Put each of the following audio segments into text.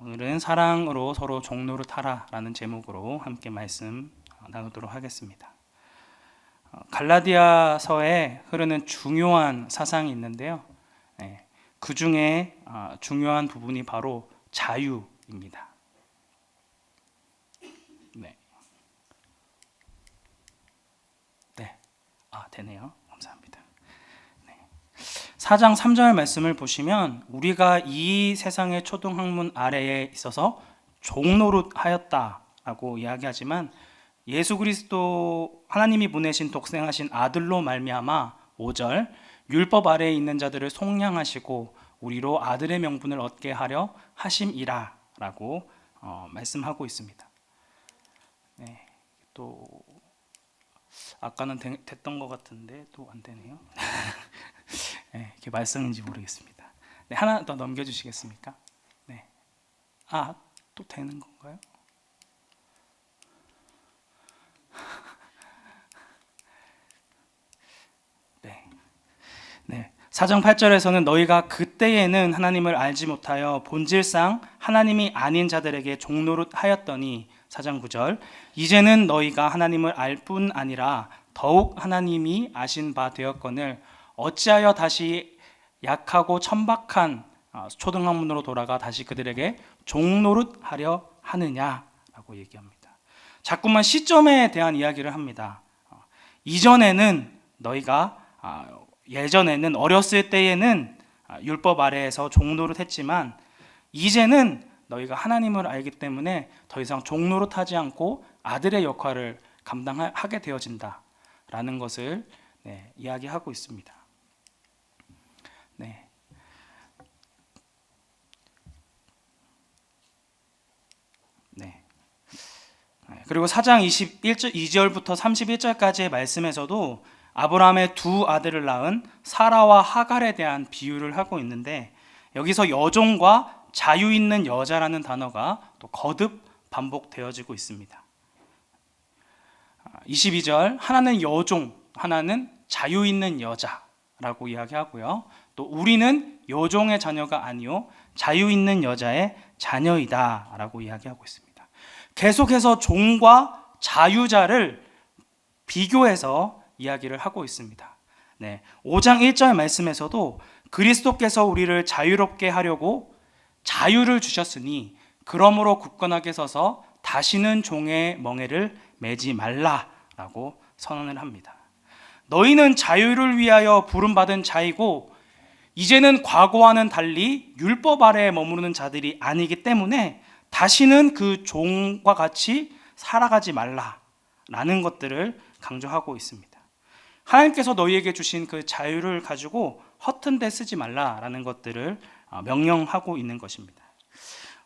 오늘은 사랑으로 서로 종로를 타라라는 제목으로 함께 말씀 나누도록 하겠습니다. 갈라디아서에 흐르는 중요한 사상이 있는데요. 그 중에 중요한 부분이 바로 자유입니다. 되네요. 감사합니다. 4장 3절 말씀을 보시면 우리가 이 세상의 초등학문 아래에 있어서 종노릇하였다라고 이야기하지만 예수 그리스도 하나님이 보내신 독생하신 아들로 말미암아 5절 율법 아래에 있는 자들을 속량하시고 우리로 아들의 명분을 얻게 하려 하심이라 라고 말씀하고 있습니다. 또 아까는 됐던 것 같은데 또 안 되네요. 이게 말씀인지 모르겠습니다. 하나 더 넘겨주시겠습니까? 또 되는 건가요? 4장 8절에서는 너희가 그때에는 하나님을 알지 못하여 본질상 하나님이 아닌 자들에게 종노릇하였더니 4장 9절 이제는 너희가 하나님을 알 뿐 아니라 더욱 하나님이 아신 바 되었거늘 어찌하여 다시 약하고 천박한 초등학문으로 돌아가 다시 그들에게 종노릇하려 하느냐라고 얘기합니다. 자꾸만 시점에 대한 이야기를 합니다. 이전에는 너희가 예전에는 어렸을 때에는 율법 아래에서 종노릇 했지만 이제는 너희가 하나님을 알기 때문에 더 이상 종노릇하지 않고 아들의 역할을 감당하게 되어진다라는 것을 이야기하고 있습니다. 그리고 4장 22절부터 31절까지의 말씀에서도 아브라함의 두 아들을 낳은 사라와 하갈에 대한 비유를 하고 있는데 여기서 여종과 자유 있는 여자라는 단어가 또 거듭 반복되어지고 있습니다. 22절 하나는 여종, 하나는 자유 있는 여자라고 이야기하고요. 또 우리는 여종의 자녀가 아니요 자유 있는 여자의 자녀이다 라고 이야기하고 있습니다. 계속해서 종과 자유자를 비교해서 이야기를 하고 있습니다. 5장 1절 말씀에서도 그리스도께서 우리를 자유롭게 하려고 자유를 주셨으니 그러므로 굳건하게 서서 다시는 종의 멍에를 매지 말라라고 선언을 합니다. 너희는 자유를 위하여 부름받은 자이고 이제는 과거와는 달리 율법 아래에 머무르는 자들이 아니기 때문에 다시는 그 종과 같이 살아가지 말라라는 것들을 강조하고 있습니다. 하나님께서 너희에게 주신 그 자유를 가지고 허튼 데 쓰지 말라라는 것들을 명령하고 있는 것입니다.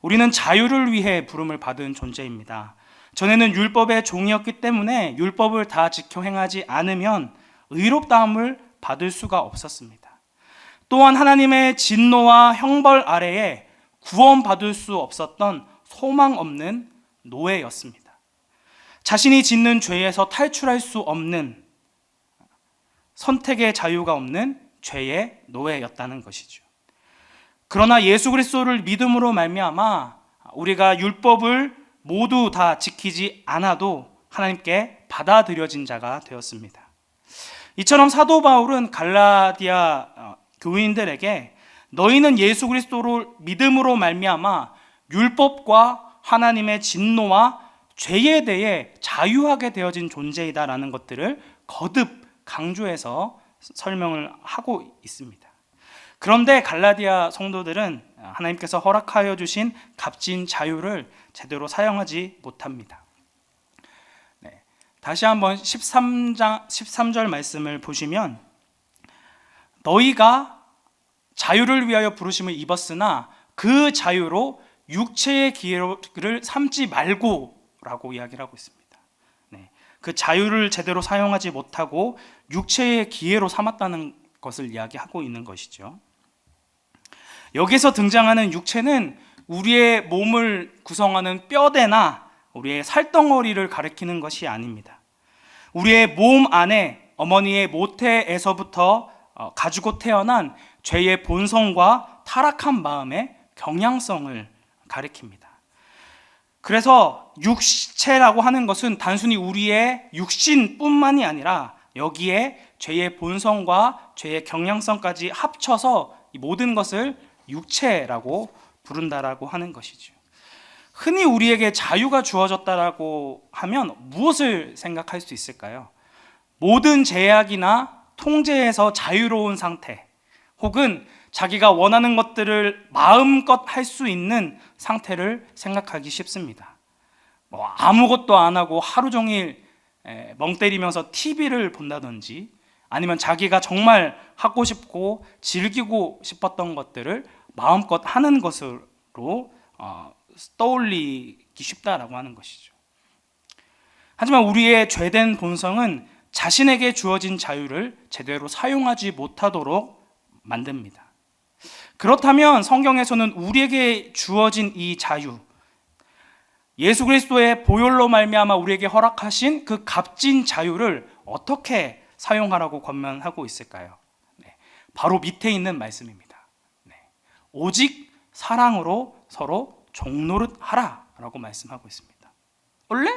우리는 자유를 위해 부름을 받은 존재입니다. 전에는 율법의 종이었기 때문에 율법을 다 지켜 행하지 않으면 의롭다함을 받을 수가 없었습니다. 또한 하나님의 진노와 형벌 아래에 구원받을 수 없었던 소망 없는 노예였습니다. 자신이 짓는 죄에서 탈출할 수 없는 선택의 자유가 없는 죄의 노예였다는 것이죠. 그러나 예수 그리스도를 믿음으로 말미암아 우리가 율법을 모두 다 지키지 않아도 하나님께 받아들여진 자가 되었습니다. 이처럼 사도 바울은 갈라디아 교인들에게 너희는 예수 그리스도를 믿음으로 말미암아 율법과 하나님의 진노와 죄에 대해 자유하게 되어진 존재이다라는 것들을 거듭 강조해서 설명을 하고 있습니다. 그런데 갈라디아 성도들은 하나님께서 허락하여 주신 값진 자유를 제대로 사용하지 못합니다. 다시 한번 13절 말씀을 보시면 너희가 자유를 위하여 부르심을 입었으나 그 자유로 육체의 기회를 삼지 말고 라고 이야기를 하고 있습니다. 그 자유를 제대로 사용하지 못하고 육체의 기회로 삼았다는 것을 이야기하고 있는 것이죠. 여기서 등장하는 육체는 우리의 몸을 구성하는 뼈대나 우리의 살덩어리를 가리키는 것이 아닙니다. 우리의 몸 안에 어머니의 모태에서부터 가지고 태어난 죄의 본성과 타락한 마음의 경향성을 가리킵니다. 그래서 육체라고 하는 것은 단순히 우리의 육신뿐만이 아니라 여기에 죄의 본성과 죄의 경향성까지 합쳐서 이 모든 것을 육체라고 부른다라고 하는 것이죠. 흔히 우리에게 자유가 주어졌다라고 하면 무엇을 생각할 수 있을까요? 모든 제약이나 통제에서 자유로운 상태, 혹은 자기가 원하는 것들을 마음껏 할 수 있는 상태를 생각하기 쉽습니다. 아무것도 안 하고 하루 종일 멍 때리면서 TV를 본다든지, 아니면 자기가 정말 하고 싶고 즐기고 싶었던 것들을 마음껏 하는 것으로 떠올리기 쉽다라고 하는 것이죠. 하지만 우리의 죄된 본성은 자신에게 주어진 자유를 제대로 사용하지 못하도록 만듭니다. 그렇다면 성경에서는 우리에게 주어진 이 자유, 예수 그리스도의 보혈로 말미암아 우리에게 허락하신 그 값진 자유를 어떻게 사용하라고 권면하고 있을까요? 바로 밑에 있는 말씀입니다. 오직 사랑으로 서로 종노릇하라 라고 말씀하고 있습니다. 원래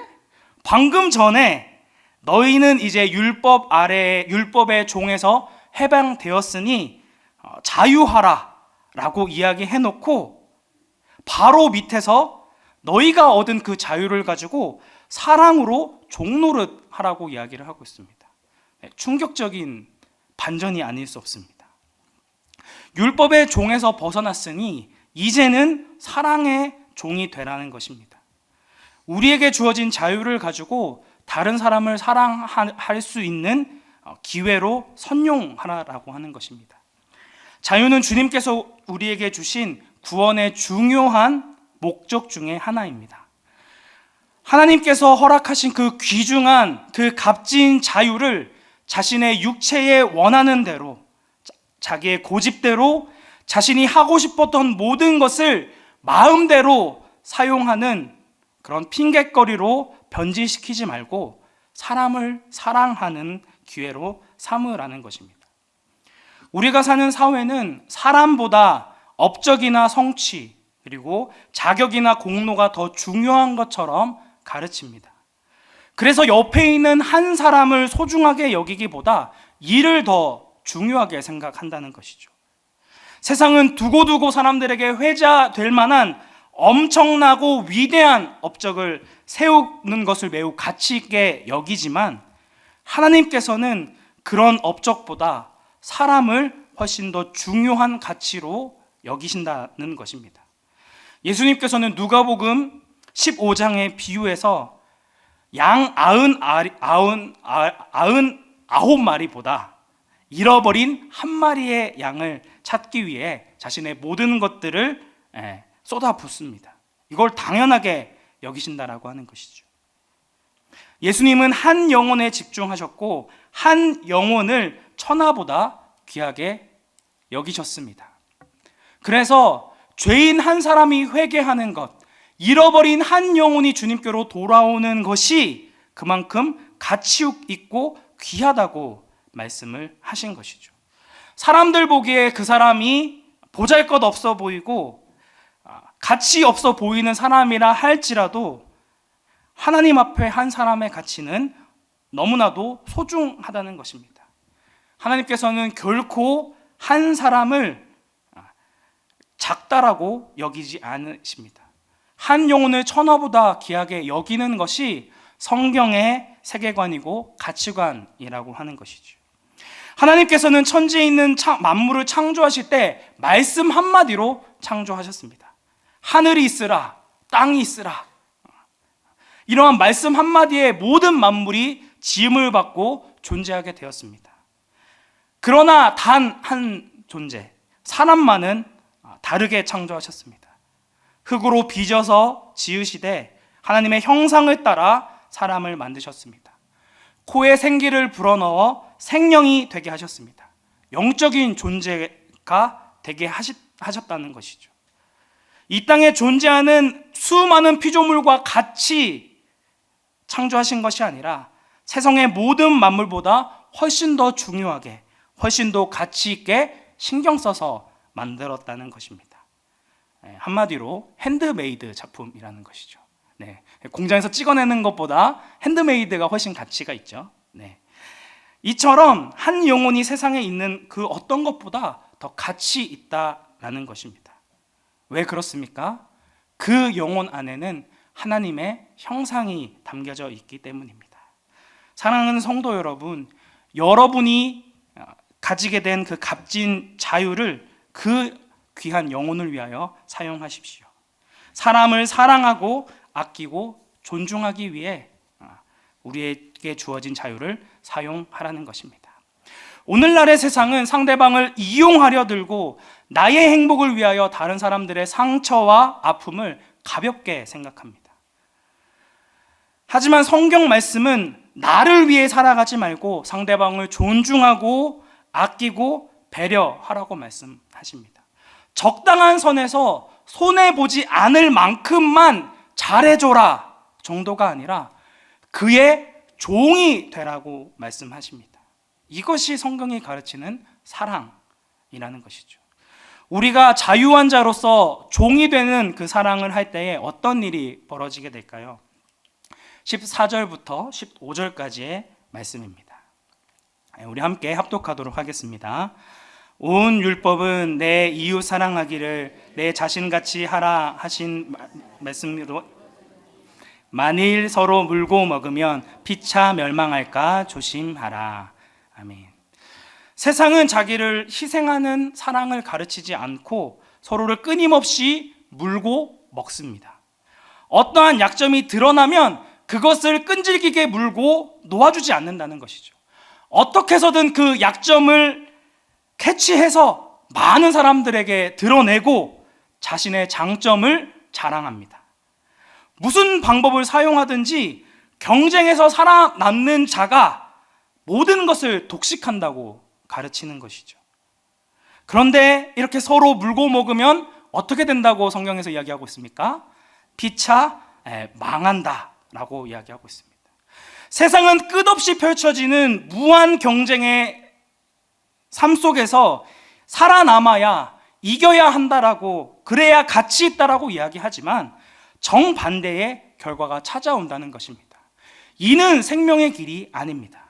방금 전에 너희는 이제 율법 아래 율법의 종에서 해방되었으니 자유하라 라고 이야기해놓고 바로 밑에서 너희가 얻은 그 자유를 가지고 사랑으로 종노릇하라고 이야기를 하고 있습니다. 충격적인 반전이 아닐 수 없습니다. 율법의 종에서 벗어났으니 이제는 사랑의 종이 되라는 것입니다. 우리에게 주어진 자유를 가지고 다른 사람을 사랑할 수 있는 기회로 선용하라고 하는 것입니다. 자유는 주님께서 우리에게 주신 구원의 중요한 목적 중에 하나입니다. 하나님께서 허락하신 그 귀중한 그 값진 자유를 자신의 육체에 원하는 대로, 자기의 고집대로 자신이 하고 싶었던 모든 것을 마음대로 사용하는 그런 핑곗거리로 변질시키지 말고 사람을 사랑하는 기회로 삼으라는 것입니다. 우리가 사는 사회는 사람보다 업적이나 성취, 그리고 자격이나 공로가 더 중요한 것처럼 가르칩니다. 그래서 옆에 있는 한 사람을 소중하게 여기기보다 일을 더 중요하게 생각한다는 것이죠. 세상은 두고두고 사람들에게 회자될 만한 엄청나고 위대한 업적을 세우는 것을 매우 가치 있게 여기지만 하나님께서는 그런 업적보다 사람을 훨씬 더 중요한 가치로 여기신다는 것입니다. 예수님께서는 누가복음 15장의 비유에서 양 99마리보다 잃어버린 한 마리의 양을 찾기 위해 자신의 모든 것들을 쏟아붓습니다. 이걸 당연하게 여기신다라고 하는 것이죠. 예수님은 한 영혼에 집중하셨고 한 영혼을 천하보다 귀하게 여기셨습니다. 그래서 죄인 한 사람이 회개하는 것, 잃어버린 한 영혼이 주님께로 돌아오는 것이 그만큼 가치 있고 귀하다고 말씀을 하신 것이죠. 사람들 보기에 그 사람이 보잘것없어 보이고 가치 없어 보이는 사람이라 할지라도 하나님 앞에 한 사람의 가치는 너무나도 소중하다는 것입니다. 하나님께서는 결코 한 사람을 작다라고 여기지 않으십니다. 한 영혼을 천하보다 귀하게 여기는 것이 성경의 세계관이고 가치관이라고 하는 것이죠. 하나님께서는 천지에 있는 만물을 창조하실 때 말씀 한마디로 창조하셨습니다. 하늘이 있으라, 땅이 있으라. 이러한 말씀 한마디에 모든 만물이 지음을 받고 존재하게 되었습니다. 그러나 단 한 존재, 사람만은 다르게 창조하셨습니다. 흙으로 빚어서 지으시되 하나님의 형상을 따라 사람을 만드셨습니다. 코에 생기를 불어넣어 생명이 되게 하셨습니다. 영적인 존재가 되게 하셨다는 것이죠. 이 땅에 존재하는 수많은 피조물과 같이 창조하신 것이 아니라 세상의 모든 만물보다 훨씬 더 중요하게, 훨씬 더 가치 있게 신경 써서 만들었다는 것입니다. 한마디로 핸드메이드 작품이라는 것이죠. 네, 공장에서 찍어내는 것보다 핸드메이드가 훨씬 가치가 있죠. 네. 이처럼 한 영혼이 세상에 있는 그 어떤 것보다 더 가치 있다라는 것입니다. 왜 그렇습니까? 그 영혼 안에는 하나님의 형상이 담겨져 있기 때문입니다. 사랑하는 성도 여러분, 여러분이 가지게 된 그 값진 자유를 그 귀한 영혼을 위하여 사용하십시오. 사람을 사랑하고 아끼고 존중하기 위해 우리에게 주어진 자유를 사용하라는 것입니다. 오늘날의 세상은 상대방을 이용하려 들고 나의 행복을 위하여 다른 사람들의 상처와 아픔을 가볍게 생각합니다. 하지만 성경 말씀은 나를 위해 살아가지 말고 상대방을 존중하고 아끼고 배려하라고 말씀하십니다. 적당한 선에서 손해보지 않을 만큼만 잘해줘라 정도가 아니라 그의 종이 되라고 말씀하십니다. 이것이 성경이 가르치는 사랑이라는 것이죠. 우리가 자유한 자로서 종이 되는 그 사랑을 할 때에 어떤 일이 벌어지게 될까요? 14절부터 15절까지의 말씀입니다. 우리 함께 합독하도록 하겠습니다. 온 율법은 내 이웃 사랑하기를 내 자신같이 하라 하신 말씀으로 만일 서로 물고 먹으면 피차 멸망할까 조심하라. 아멘. 세상은 자기를 희생하는 사랑을 가르치지 않고 서로를 끊임없이 물고 먹습니다. 어떠한 약점이 드러나면 그것을 끈질기게 물고 놓아주지 않는다는 것이죠. 어떻게 해서든 그 약점을 캐치해서 많은 사람들에게 드러내고 자신의 장점을 자랑합니다. 무슨 방법을 사용하든지 경쟁에서 살아남는 자가 모든 것을 독식한다고 가르치는 것이죠. 그런데 이렇게 서로 물고 먹으면 어떻게 된다고 성경에서 이야기하고 있습니까? 피차 망한다 라고 이야기하고 있습니다. 세상은 끝없이 펼쳐지는 무한 경쟁의 삶 속에서 살아남아야 이겨야 한다라고, 그래야 가치 있다라고 이야기하지만 정반대의 결과가 찾아온다는 것입니다. 이는 생명의 길이 아닙니다.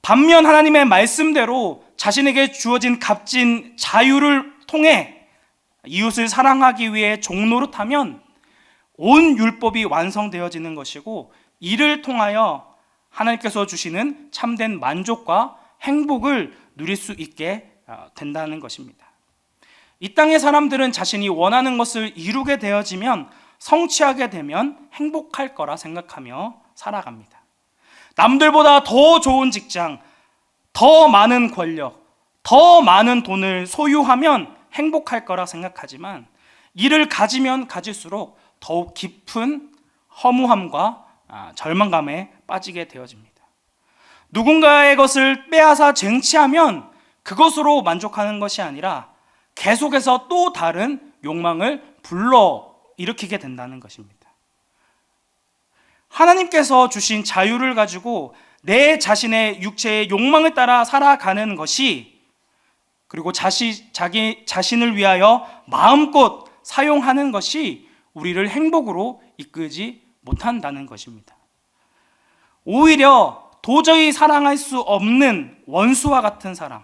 반면 하나님의 말씀대로 자신에게 주어진 값진 자유를 통해 이웃을 사랑하기 위해 종노릇하면 온 율법이 완성되어지는 것이고, 이를 통하여 하나님께서 주시는 참된 만족과 행복을 누릴 수 있게 된다는 것입니다. 이 땅의 사람들은 자신이 원하는 것을 이루게 되어지면, 성취하게 되면 행복할 거라 생각하며 살아갑니다. 남들보다 더 좋은 직장, 더 많은 권력, 더 많은 돈을 소유하면 행복할 거라 생각하지만 이를 가지면 가질수록 더욱 깊은 허무함과 절망감에 빠지게 되어집니다. 누군가의 것을 빼앗아 쟁취하면 그것으로 만족하는 것이 아니라 계속해서 또 다른 욕망을 불러일으키게 된다는 것입니다. 하나님께서 주신 자유를 가지고 내 자신의 육체의 욕망을 따라 살아가는 것이, 그리고 자기 자신을 위하여 마음껏 사용하는 것이 우리를 행복으로 이끌지 못한다는 것입니다. 오히려 도저히 사랑할 수 없는 원수와 같은 사람,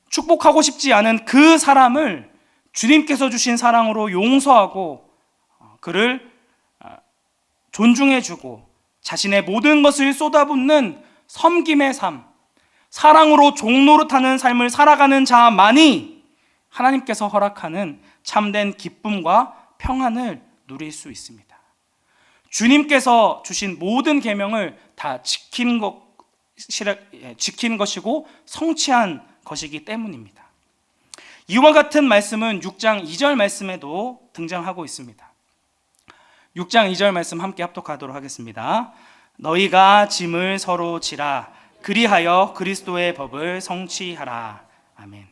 축복하고 싶지 않은 그 사람을 주님께서 주신 사랑으로 용서하고 그를 존중해주고 자신의 모든 것을 쏟아붓는 섬김의 삶, 사랑으로 종노릇하는 삶을 살아가는 자만이 하나님께서 허락하는 참된 기쁨과 평안을 누릴 수 있습니다. 주님께서 주신 모든 계명을 다 지킨 것이고 성취한 것이기 때문입니다. 이와 같은 말씀은 6장 2절 말씀에도 등장하고 있습니다. 6장 2절 말씀 함께 합독하도록 하겠습니다. 너희가 짐을 서로 지라, 그리하여 그리스도의 법을 성취하라. 아멘.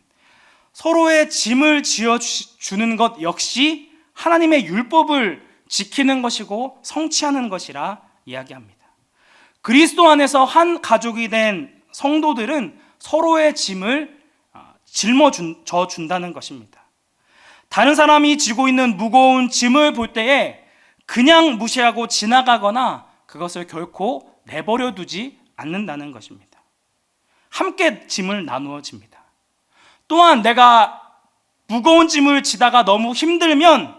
서로의 짐을 지어주는 것 역시 하나님의 율법을 지키는 것이고 성취하는 것이라 이야기합니다. 그리스도 안에서 한 가족이 된 성도들은 서로의 짐을 짊어져 준다는 것입니다. 다른 사람이 지고 있는 무거운 짐을 볼 때에 그냥 무시하고 지나가거나 그것을 결코 내버려 두지 않는다는 것입니다. 함께 짐을 나누어 집니다. 또한 내가 무거운 짐을 지다가 너무 힘들면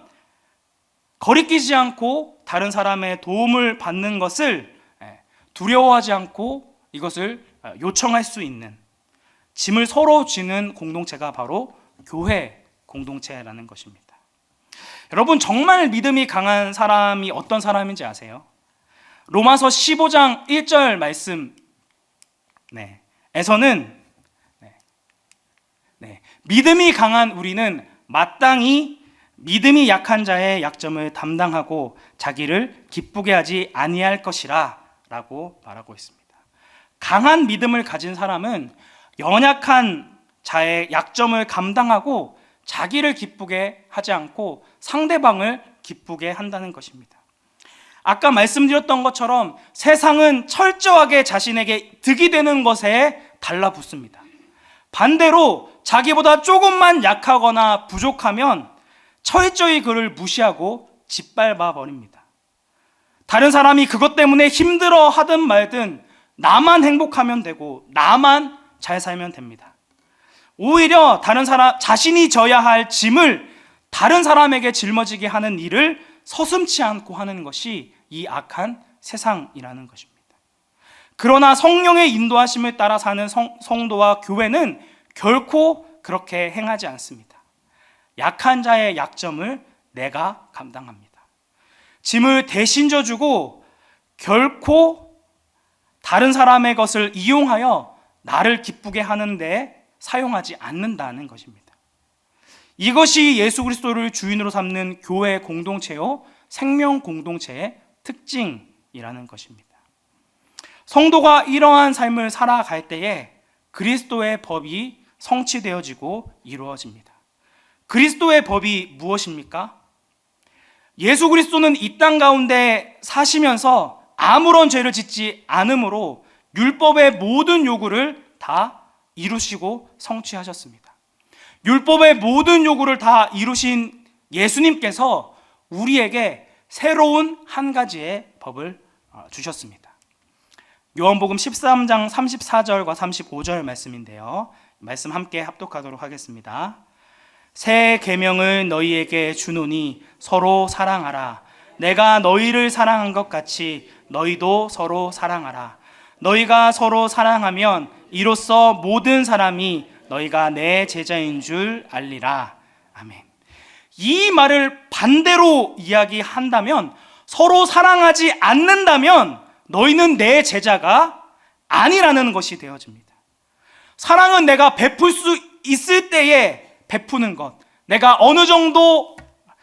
거리끼지 않고 다른 사람의 도움을 받는 것을 두려워하지 않고 이것을 요청할 수 있는, 짐을 서로 지는 공동체가 바로 교회 공동체라는 것입니다. 여러분, 정말 믿음이 강한 사람이 어떤 사람인지 아세요? 로마서 15장 1절 말씀 에서는 믿음이 강한 우리는 마땅히 믿음이 약한 자의 약점을 담당하고 자기를 기쁘게 하지 아니할 것이라 라고 말하고 있습니다. 강한 믿음을 가진 사람은 연약한 자의 약점을 감당하고 자기를 기쁘게 하지 않고 상대방을 기쁘게 한다는 것입니다. 아까 말씀드렸던 것처럼 세상은 철저하게 자신에게 득이 되는 것에 달라붙습니다. 반대로 자기보다 조금만 약하거나 부족하면 철저히 그를 무시하고 짓밟아 버립니다. 다른 사람이 그것 때문에 힘들어 하든 말든 나만 행복하면 되고 나만 잘 살면 됩니다. 오히려 다른 사람, 자신이 져야 할 짐을 다른 사람에게 짊어지게 하는 일을 서슴지 않고 하는 것이 이 악한 세상이라는 것입니다. 그러나 성령의 인도하심을 따라 사는 성도와 교회는 결코 그렇게 행하지 않습니다. 약한 자의 약점을 내가 감당합니다. 짐을 대신 져주고 결코 다른 사람의 것을 이용하여 나를 기쁘게 하는 데 사용하지 않는다는 것입니다. 이것이 예수 그리스도를 주인으로 삼는 교회 공동체요, 생명 공동체의 특징이라는 것입니다. 성도가 이러한 삶을 살아갈 때에 그리스도의 법이 성취되어지고 이루어집니다. 그리스도의 법이 무엇입니까? 예수 그리스도는 이 땅 가운데 사시면서 아무런 죄를 짓지 않으므로 율법의 모든 요구를 다 이루시고 성취하셨습니다. 율법의 모든 요구를 다 이루신 예수님께서 우리에게 새로운 한 가지의 법을 주셨습니다. 요한복음 13장 34절과 35절 말씀인데요, 말씀 함께 합독하도록 하겠습니다. 새 계명을 너희에게 주노니 서로 사랑하라. 내가 너희를 사랑한 것 같이 너희도 서로 사랑하라. 너희가 서로 사랑하면 이로써 모든 사람이 너희가 내 제자인 줄 알리라. 아멘. 이 말을 반대로 이야기한다면, 서로 사랑하지 않는다면 너희는 내 제자가 아니라는 것이 되어집니다. 사랑은 내가 베풀 수 있을 때에 베푸는 것, 내가 어느 정도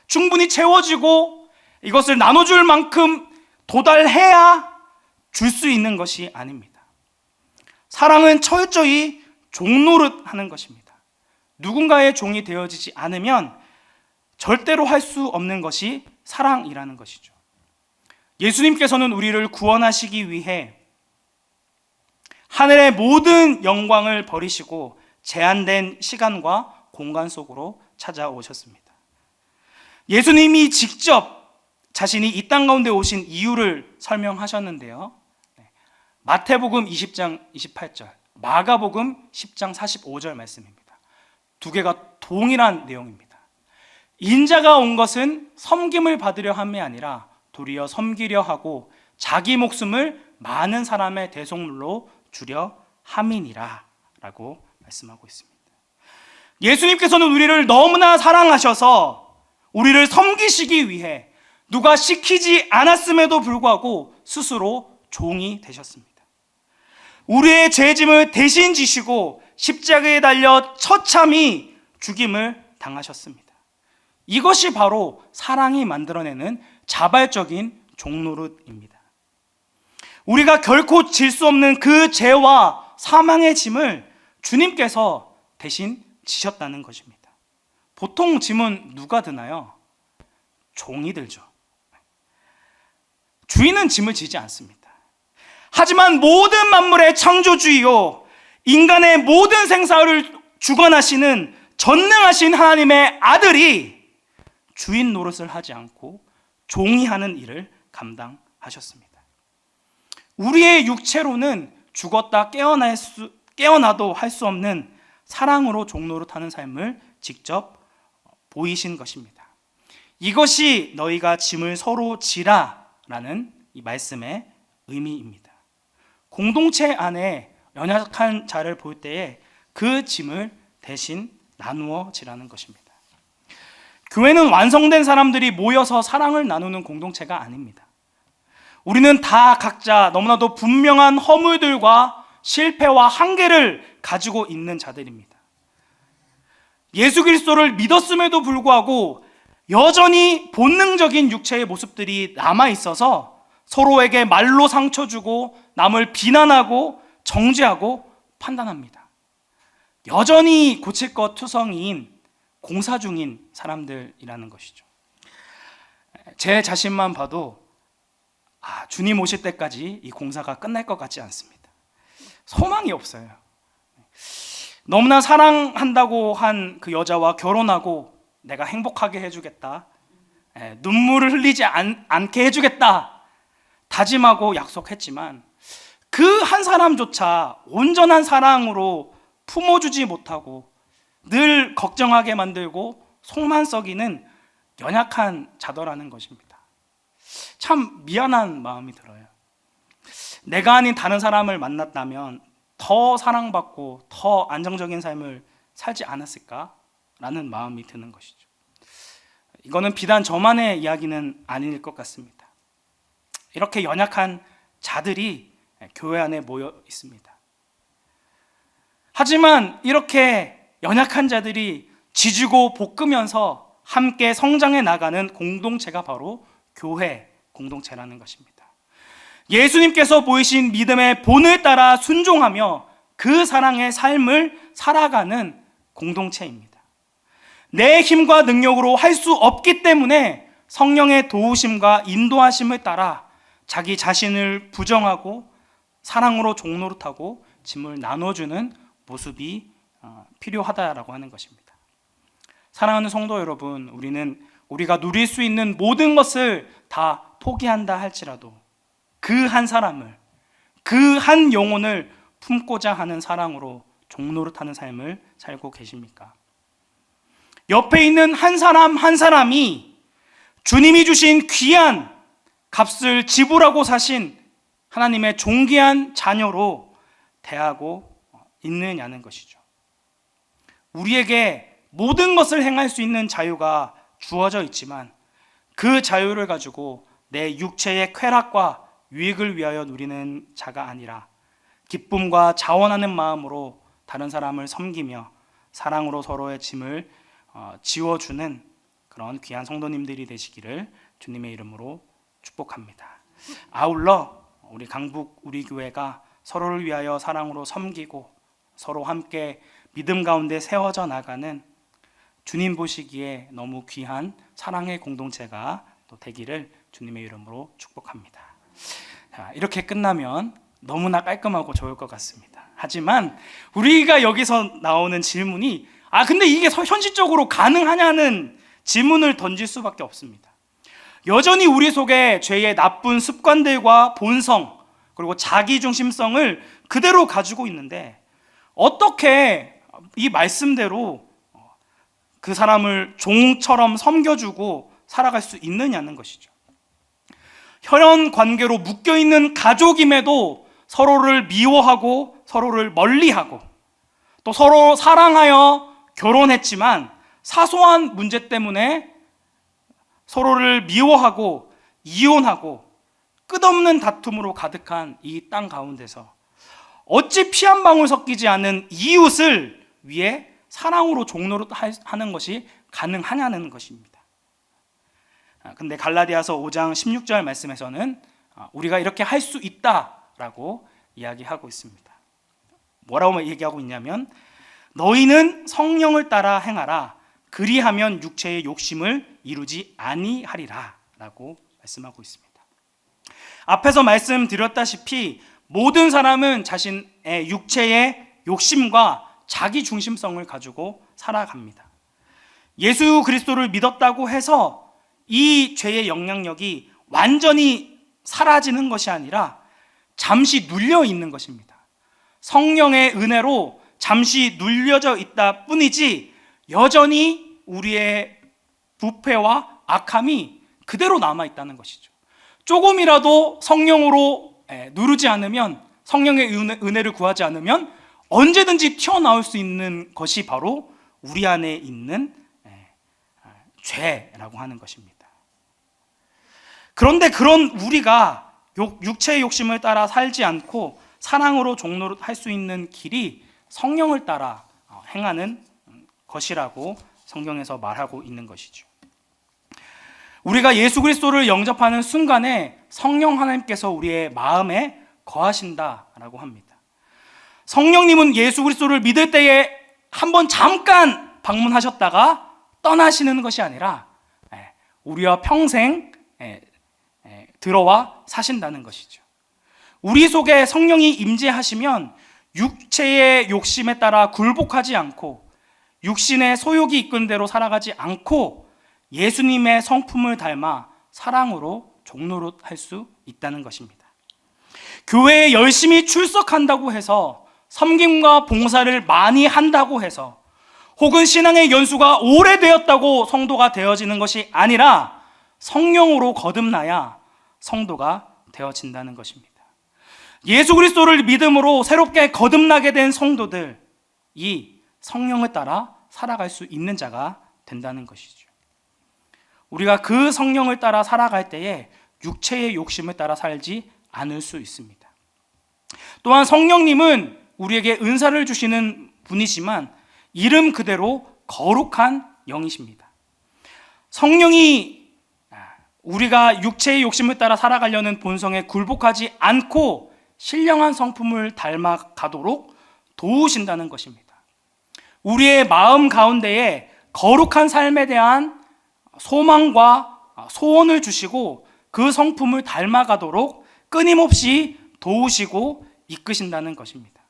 충분히 채워지고 이것을 나눠줄 만큼 도달해야 줄 수 있는 것이 아닙니다. 사랑은 철저히 종노릇하는 것입니다. 누군가의 종이 되어지지 않으면 절대로 할 수 없는 것이 사랑이라는 것이죠. 예수님께서는 우리를 구원하시기 위해 하늘의 모든 영광을 버리시고 제한된 시간과 공간 속으로 찾아오셨습니다. 예수님이 직접 자신이 이 땅 가운데 오신 이유를 설명하셨는데요, 마태복음 20장 28절, 마가복음 10장 45절 말씀입니다. 두 개가 동일한 내용입니다. 인자가 온 것은 섬김을 받으려 함이 아니라 도리어 섬기려 하고 자기 목숨을 많은 사람의 대속물로 주려 함이니라 라고 말씀하고 있습니다. 예수님께서는 우리를 너무나 사랑하셔서 우리를 섬기시기 위해 누가 시키지 않았음에도 불구하고 스스로 종이 되셨습니다. 우리의 죄짐을 대신 지시고 십자가에 달려 처참히 죽임을 당하셨습니다. 이것이 바로 사랑이 만들어내는 자발적인 종노릇입니다. 우리가 결코 질 수 없는 그 죄와 사망의 짐을 주님께서 대신 지셨다는 것입니다. 보통 짐은 누가 드나요? 종이 들죠. 주인은 짐을 지지 않습니다. 하지만 모든 만물의 창조주이요, 인간의 모든 생사를 주관하시는 전능하신 하나님의 아들이 주인 노릇을 하지 않고 종이 하는 일을 감당하셨습니다. 우리의 육체로는 죽었다 깨어나도 할 수 없는 사랑으로 종노릇하는 삶을 직접 보이신 것입니다. 이것이 너희가 짐을 서로 지라라는 이 말씀의 의미입니다. 공동체 안에 연약한 자를 볼 때에 그 짐을 대신 나누어 지라는 것입니다. 교회는 완성된 사람들이 모여서 사랑을 나누는 공동체가 아닙니다. 우리는 다 각자 너무나도 분명한 허물들과 실패와 한계를 가지고 있는 자들입니다. 예수 그리스도를 믿었음에도 불구하고 여전히 본능적인 육체의 모습들이 남아 있어서 서로에게 말로 상처 주고 남을 비난하고 정죄하고 판단합니다. 여전히 고칠 것 투성이인 공사 중인 사람들이라는 것이죠. 제 자신만 봐도 주님 오실 때까지 이 공사가 끝날 것 같지 않습니다. 소망이 없어요. 너무나 사랑한다고 한 그 여자와 결혼하고 내가 행복하게 해주겠다, 눈물을 흘리지 않게 해주겠다 다짐하고 약속했지만 그 한 사람조차 온전한 사랑으로 품어주지 못하고 늘 걱정하게 만들고 속만 썩이는 연약한 자더라는 것입니다. 참 미안한 마음이 들어요. 내가 아닌 다른 사람을 만났다면 더 사랑받고 더 안정적인 삶을 살지 않았을까라는 마음이 드는 것이죠. 이거는 비단 저만의 이야기는 아닐 것 같습니다. 이렇게 연약한 자들이 교회 안에 모여 있습니다. 하지만 이렇게 연약한 자들이 지지고 볶으면서 함께 성장해 나가는 공동체가 바로 교회 공동체라는 것입니다. 예수님께서 보이신 믿음의 본을 따라 순종하며 그 사랑의 삶을 살아가는 공동체입니다. 내 힘과 능력으로 할 수 없기 때문에 성령의 도우심과 인도하심을 따라 자기 자신을 부정하고 사랑으로 종노릇하고 짐을 나눠주는 모습이 필요하다라고 하는 것입니다. 사랑하는 성도 여러분, 우리가 누릴 수 있는 모든 것을 다 포기한다 할지라도 그 한 사람을, 그 한 영혼을 품고자 하는 사랑으로 종노릇하는 삶을 살고 계십니까? 옆에 있는 한 사람 한 사람이 주님이 주신 귀한 값을 지불하고 사신 하나님의 존귀한 자녀로 대하고 있느냐는 것이죠. 우리에게 모든 것을 행할 수 있는 자유가 주어져 있지만 그 자유를 가지고 내 육체의 쾌락과 유익을 위하여 누리는 자가 아니라 기쁨과 자원하는 마음으로 다른 사람을 섬기며 사랑으로 서로의 짐을 지워주는 그런 귀한 성도님들이 되시기를 주님의 이름으로 축복합니다. 아울러 우리 강북 우리 교회가 서로를 위하여 사랑으로 섬기고 서로 함께 믿음 가운데 세워져 나가는 주님 보시기에 너무 귀한 사랑의 공동체가 또 되기를 주님의 이름으로 축복합니다. 자, 이렇게 끝나면 너무나 깔끔하고 좋을 것 같습니다. 하지만 우리가 여기서 나오는 질문이 근데 이게 현실적으로 가능하냐는 질문을 던질 수밖에 없습니다. 여전히 우리 속에 죄의 나쁜 습관들과 본성 그리고 자기중심성을 그대로 가지고 있는데 어떻게 이 말씀대로 그 사람을 종처럼 섬겨주고 살아갈 수 있느냐는 것이죠. 혈연 관계로 묶여있는 가족임에도 서로를 미워하고 서로를 멀리하고 또 서로 사랑하여 결혼했지만 사소한 문제 때문에 서로를 미워하고 이혼하고 끝없는 다툼으로 가득한 이 땅 가운데서 어찌 피 한 방울 섞이지 않은 이웃을 위해 사랑으로 종노릇하는 것이 가능하냐는 것입니다. 근데 갈라디아서 5장 16절 말씀에서는 우리가 이렇게 할 수 있다라고 이야기하고 있습니다. 뭐라고 얘기하고 있냐면 너희는 성령을 따라 행하라 그리하면 육체의 욕심을 이루지 아니하리라 라고 말씀하고 있습니다. 앞에서 말씀드렸다시피 모든 사람은 자신의 육체의 욕심과 자기 중심성을 가지고 살아갑니다. 예수 그리스도를 믿었다고 해서 이 죄의 영향력이 완전히 사라지는 것이 아니라 잠시 눌려 있는 것입니다. 성령의 은혜로 잠시 눌려져 있다 뿐이지 여전히 우리의 부패와 악함이 그대로 남아 있다는 것이죠. 조금이라도 성령으로 누르지 않으면, 성령의 은혜를 구하지 않으면 언제든지 튀어나올 수 있는 것이 바로 우리 안에 있는 죄라고 하는 것입니다. 그런데 그런 우리가 육체의 욕심을 따라 살지 않고 사랑으로 종노릇할 수 있는 길이 성령을 따라 행하는 것이라고 성경에서 말하고 있는 것이죠. 우리가 예수 그리스도를 영접하는 순간에 성령 하나님께서 우리의 마음에 거하신다라고 합니다. 성령님은 예수 그리스도를 믿을 때에 한번 잠깐 방문하셨다가 떠나시는 것이 아니라 우리와 평생 들어와 사신다는 것이죠. 우리 속에 성령이 임재하시면 육체의 욕심에 따라 굴복하지 않고 육신의 소욕이 이끈 대로 살아가지 않고 예수님의 성품을 닮아 사랑으로 종노릇할 수 있다는 것입니다. 교회에 열심히 출석한다고 해서, 섬김과 봉사를 많이 한다고 해서, 혹은 신앙의 연수가 오래되었다고 성도가 되어지는 것이 아니라 성령으로 거듭나야 성도가 되어진다는 것입니다. 예수 그리스도를 믿음으로 새롭게 거듭나게 된 성도들, 이 성령을 따라 살아갈 수 있는 자가 된다는 것이죠. 우리가 그 성령을 따라 살아갈 때에 육체의 욕심을 따라 살지 않을 수 있습니다. 또한 성령님은 우리에게 은사를 주시는 분이지만 이름 그대로 거룩한 영이십니다. 성령이 우리가 육체의 욕심을 따라 살아가려는 본성에 굴복하지 않고 신령한 성품을 닮아가도록 도우신다는 것입니다. 우리의 마음 가운데에 거룩한 삶에 대한 소망과 소원을 주시고 그 성품을 닮아가도록 끊임없이 도우시고 이끄신다는 것입니다.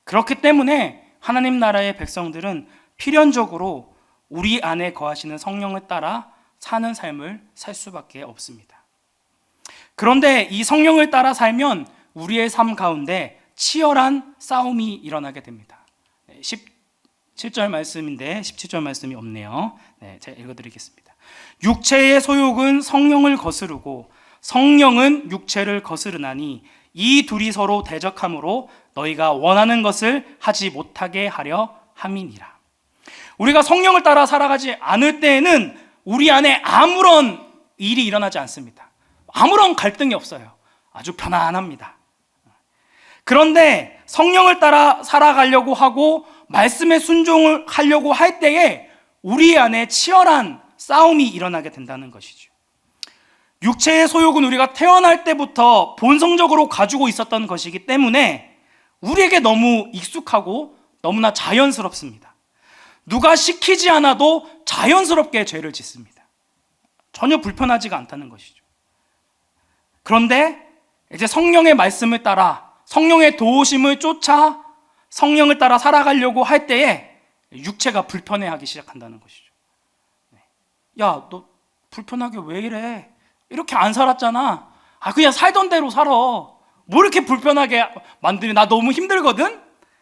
그렇기 때문에 하나님 나라의 백성들은 필연적으로 우리 안에 거하시는 성령을 따라 사는 삶을 살 수밖에 없습니다. 그런데 이 성령을 따라 살면 우리의 삶 가운데 치열한 싸움이 일어나게 됩니다. 17절 말씀인데 17절 말씀이 없네요. 제가 읽어드리겠습니다. 육체의 소욕은 성령을 거스르고 성령은 육체를 거스르나니 이 둘이 서로 대적함으로 너희가 원하는 것을 하지 못하게 하려 함이니라. 우리가 성령을 따라 살아가지 않을 때에는 우리 안에 아무런 일이 일어나지 않습니다. 아무런 갈등이 없어요. 아주 편안합니다. 그런데 성령을 따라 살아가려고 하고 말씀에 순종을 하려고 할 때에 우리 안에 치열한 싸움이 일어나게 된다는 것이죠. 육체의 소욕은 우리가 태어날 때부터 본성적으로 가지고 있었던 것이기 때문에 우리에게 너무 익숙하고 너무나 자연스럽습니다. 누가 시키지 않아도 자연스럽게 죄를 짓습니다. 전혀 불편하지가 않다는 것이죠. 그런데 이제 성령의 말씀을 따라 성령의 도우심을 쫓아 성령을 따라 살아가려고 할 때에 육체가 불편해하기 시작한다는 것이죠. 야, 너 불편하게 왜 이래? 이렇게 안 살았잖아. 그냥 살던 대로 살아. 뭐 이렇게 불편하게 만드니? 나 너무 힘들거든?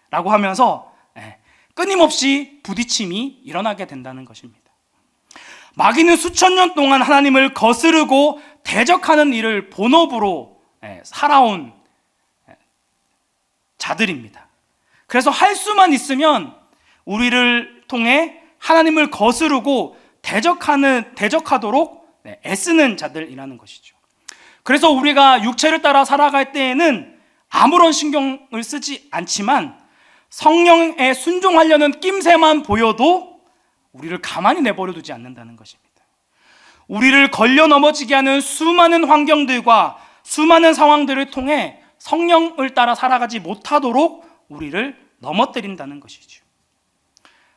라고 하면서 끊임없이 부딪힘이 일어나게 된다는 것입니다. 마귀는 수천 년 동안 하나님을 거스르고 대적하는 일을 본업으로 살아온 자들입니다. 그래서 할 수만 있으면 우리를 통해 하나님을 거스르고 대적하도록 애쓰는 자들이라는 것이죠. 그래서 우리가 육체를 따라 살아갈 때에는 아무런 신경을 쓰지 않지만 성령에 순종하려는 낌새만 보여도 우리를 가만히 내버려 두지 않는다는 것입니다. 우리를 걸려 넘어지게 하는 수많은 환경들과 수많은 상황들을 통해 성령을 따라 살아가지 못하도록 우리를 넘어뜨린다는 것이죠.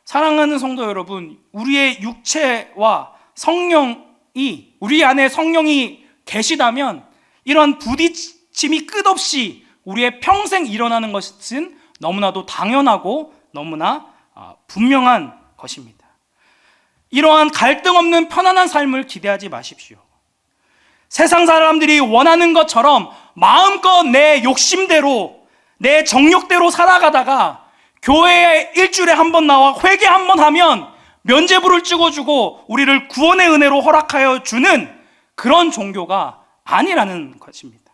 사랑하는 성도 여러분, 우리의 육체와 성령이, 우리 안에 성령이 계시다면 이런 부딪힘이 끝없이 우리의 평생 일어나는 것은 너무나도 당연하고 너무나 분명한 것입니다. 이러한 갈등 없는 편안한 삶을 기대하지 마십시오. 세상 사람들이 원하는 것처럼 마음껏 내 욕심대로, 내 정욕대로 살아가다가 교회에 일주일에 한 번 나와 회개 한 번 하면 면죄부를 찍어주고 우리를 구원의 은혜로 허락하여 주는 그런 종교가 아니라는 것입니다.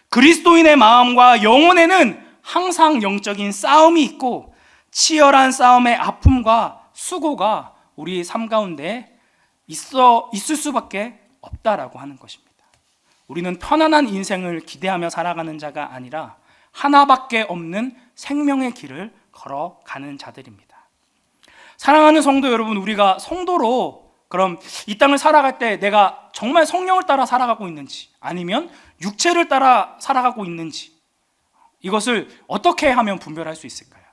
그리스도인의 마음과 영혼에는 항상 영적인 싸움이 있고 치열한 싸움의 아픔과 수고가 우리 삶 가운데 있을 수밖에 없다라고 하는 것입니다. 우리는 편안한 인생을 기대하며 살아가는 자가 아니라 하나밖에 없는 생명의 길을 걸어가는 자들입니다. 사랑하는 성도 여러분, 우리가 성도로 그럼 이 땅을 살아갈 때 내가 정말 성령을 따라 살아가고 있는지 아니면 육체를 따라 살아가고 있는지 이것을 어떻게 하면 분별할 수 있을까요?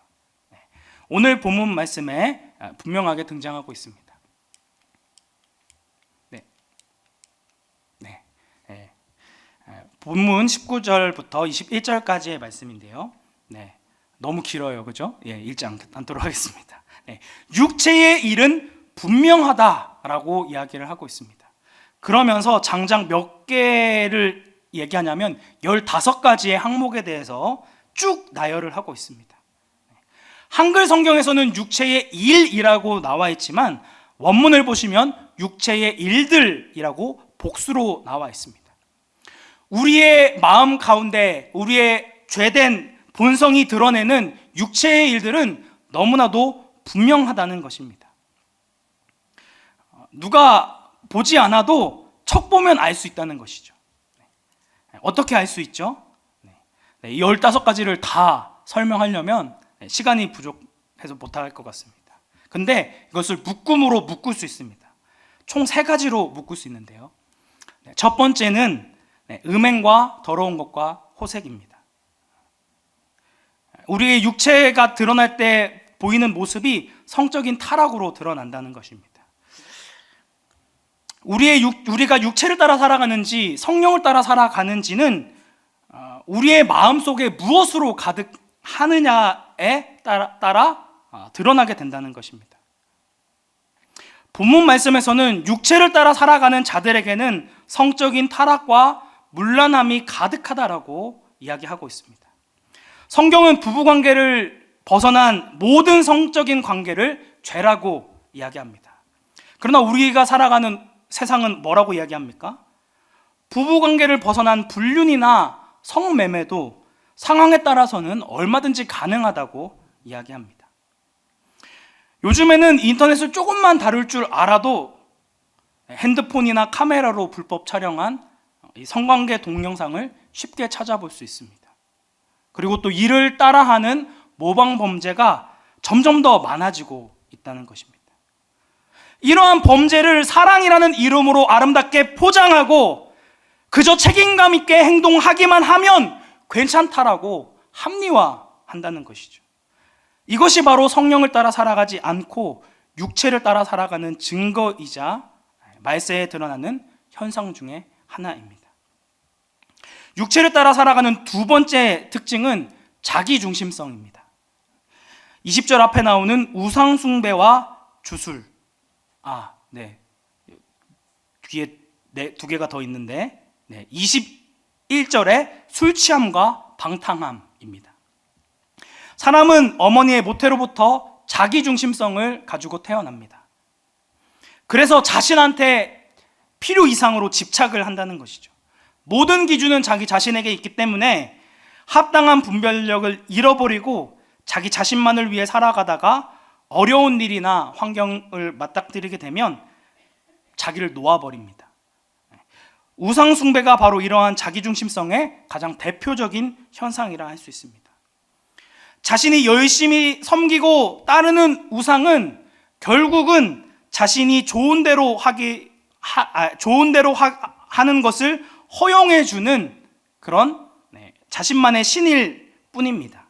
오늘 본문 말씀에 분명하게 등장하고 있습니다. 본문 19절부터 21절까지의 말씀인데요. 너무 길어요, 그죠? 읽지 않도록 하겠습니다. 육체의 일은 분명하다라고 이야기를 하고 있습니다. 그러면서 장장 몇 개를 얘기하냐면 15가지의 항목에 대해서 쭉 나열을 하고 있습니다. 한글 성경에서는 육체의 일이라고 나와 있지만 원문을 보시면 육체의 일들이라고 복수로 나와 있습니다. 우리의 마음 가운데 우리의 죄된 본성이 드러내는 육체의 일들은 너무나도 분명하다는 것입니다. 누가 보지 않아도 척 보면 알 수 있다는 것이죠. 어떻게 알 수 있죠? 15가지를 다 설명하려면 시간이 부족해서 못할 것 같습니다. 근데 이것을 묶음으로 묶을 수 있습니다. 총 3가지로 묶을 수 있는데요. 첫 번째는 음행과 더러운 것과 호색입니다. 우리의 육체가 드러날 때 보이는 모습이 성적인 타락으로 드러난다는 것입니다. 우리가 육체를 따라 살아가는지 성령을 따라 살아가는지는 우리의 마음속에 무엇으로 가득하느냐에 따라 드러나게 된다는 것입니다. 본문 말씀에서는 육체를 따라 살아가는 자들에게는 성적인 타락과 문란함이 가득하다라고 이야기하고 있습니다. 성경은 부부관계를 벗어난 모든 성적인 관계를 죄라고 이야기합니다. 그러나 우리가 살아가는 세상은 뭐라고 이야기합니까? 부부관계를 벗어난 불륜이나 성매매도 상황에 따라서는 얼마든지 가능하다고 이야기합니다. 요즘에는 인터넷을 조금만 다룰 줄 알아도 핸드폰이나 카메라로 불법 촬영한 성관계 동영상을 쉽게 찾아볼 수 있습니다. 그리고 또 이를 따라하는 모방 범죄가 점점 더 많아지고 있다는 것입니다. 이러한 범죄를 사랑이라는 이름으로 아름답게 포장하고 그저 책임감 있게 행동하기만 하면 괜찮다라고 합리화한다는 것이죠. 이것이 바로 성령을 따라 살아가지 않고 육체를 따라 살아가는 증거이자 말세에 드러나는 현상 중에 하나입니다. 육체를 따라 살아가는 두 번째 특징은 자기중심성입니다. 20절 앞에 나오는 우상숭배와 주술. 뒤에 2개가 더 있는데 21절에 술취함과 방탕함입니다. 사람은 어머니의 모태로부터 자기중심성을 가지고 태어납니다. 그래서 자신한테 필요 이상으로 집착을 한다는 것이죠. 모든 기준은 자기 자신에게 있기 때문에 합당한 분별력을 잃어버리고 자기 자신만을 위해 살아가다가 어려운 일이나 환경을 맞닥뜨리게 되면 자기를 놓아버립니다. 우상숭배가 바로 이러한 자기중심성의 가장 대표적인 현상이라 할 수 있습니다. 자신이 열심히 섬기고 따르는 우상은 결국은 자신이 좋은 대로 하는 것을 허용해주는 그런 자신만의 신일 뿐입니다.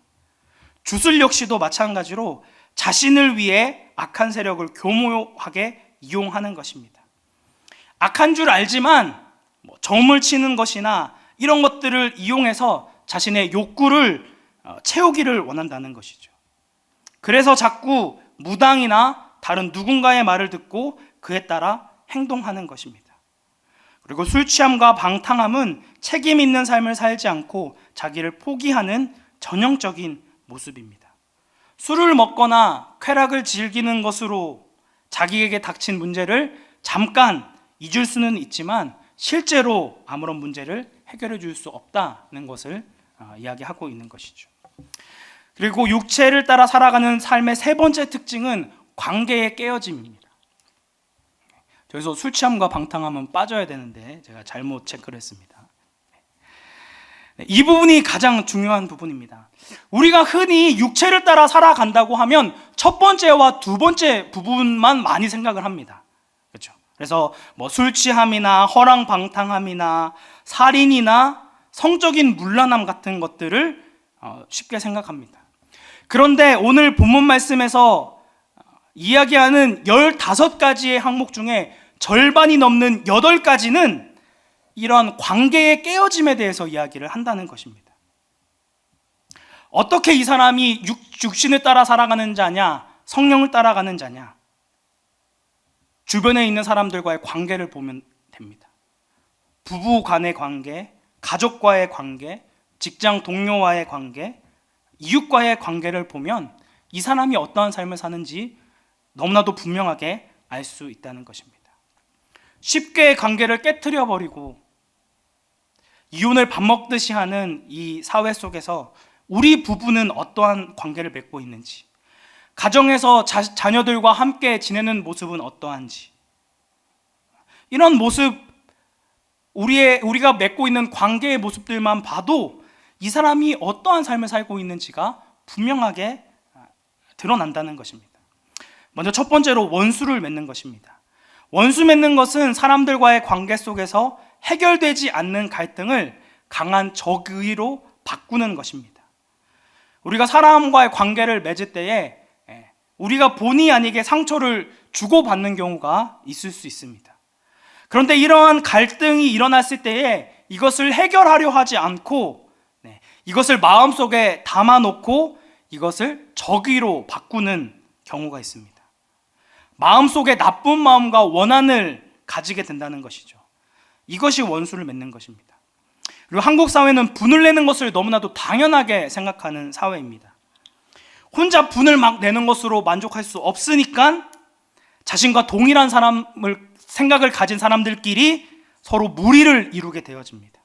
주술 역시도 마찬가지로 자신을 위해 악한 세력을 교묘하게 이용하는 것입니다. 악한 줄 알지만 점을 치는 것이나 이런 것들을 이용해서 자신의 욕구를 채우기를 원한다는 것이죠. 그래서 자꾸 무당이나 다른 누군가의 말을 듣고 그에 따라 행동하는 것입니다. 그리고 술 취함과 방탕함은 책임 있는 삶을 살지 않고 자기를 포기하는 전형적인 모습입니다. 술을 먹거나 쾌락을 즐기는 것으로 자기에게 닥친 문제를 잠깐 잊을 수는 있지만 실제로 아무런 문제를 해결해 줄 수 없다는 것을 이야기하고 있는 것이죠. 그리고 육체를 따라 살아가는 삶의 세 번째 특징은 관계의 깨어짐입니다. 여기서 술 취함과 방탕함은 빠져야 되는데 제가 잘못 체크를 했습니다. 이 부분이 가장 중요한 부분입니다. 우리가 흔히 육체를 따라 살아간다고 하면 첫 번째와 두 번째 부분만 많이 생각을 합니다. 그렇죠? 그래서 술 취함이나 허랑방탕함이나 살인이나 성적인 문란함 같은 것들을 쉽게 생각합니다. 그런데 오늘 본문 말씀에서 이야기하는 15가지의 항목 중에 절반이 넘는 8가지는 이런 관계의 깨어짐에 대해서 이야기를 한다는 것입니다. 어떻게 이 사람이 육신을 따라 살아가는 자냐, 성령을 따라가는 자냐, 주변에 있는 사람들과의 관계를 보면 됩니다. 부부 간의 관계, 가족과의 관계, 직장 동료와의 관계, 이웃과의 관계를 보면 이 사람이 어떠한 삶을 사는지 너무나도 분명하게 알 수 있다는 것입니다. 쉽게 관계를 깨트려 버리고 이혼을 밥 먹듯이 하는 이 사회 속에서 우리 부부는 어떠한 관계를 맺고 있는지, 가정에서 자녀들과 함께 지내는 모습은 어떠한지, 이런 모습, 우리가 맺고 있는 관계의 모습들만 봐도 이 사람이 어떠한 삶을 살고 있는지가 분명하게 드러난다는 것입니다. 먼저 첫 번째로 원수를 맺는 것입니다. 원수 맺는 것은 사람들과의 관계 속에서 해결되지 않는 갈등을 강한 적의로 바꾸는 것입니다. 우리가 사람과의 관계를 맺을 때에 우리가 본의 아니게 상처를 주고받는 경우가 있을 수 있습니다. 그런데 이러한 갈등이 일어났을 때에 이것을 해결하려 하지 않고 이것을 마음속에 담아놓고 이것을 적의로 바꾸는 경우가 있습니다. 마음속에 나쁜 마음과 원한을 가지게 된다는 것이죠. 이것이 원수를 맺는 것입니다. 그리고 한국 사회는 분을 내는 것을 너무나도 당연하게 생각하는 사회입니다. 혼자 분을 막 내는 것으로 만족할 수 없으니까 자신과 동일한 생각을 가진 사람들끼리 서로 무리를 이루게 되어집니다.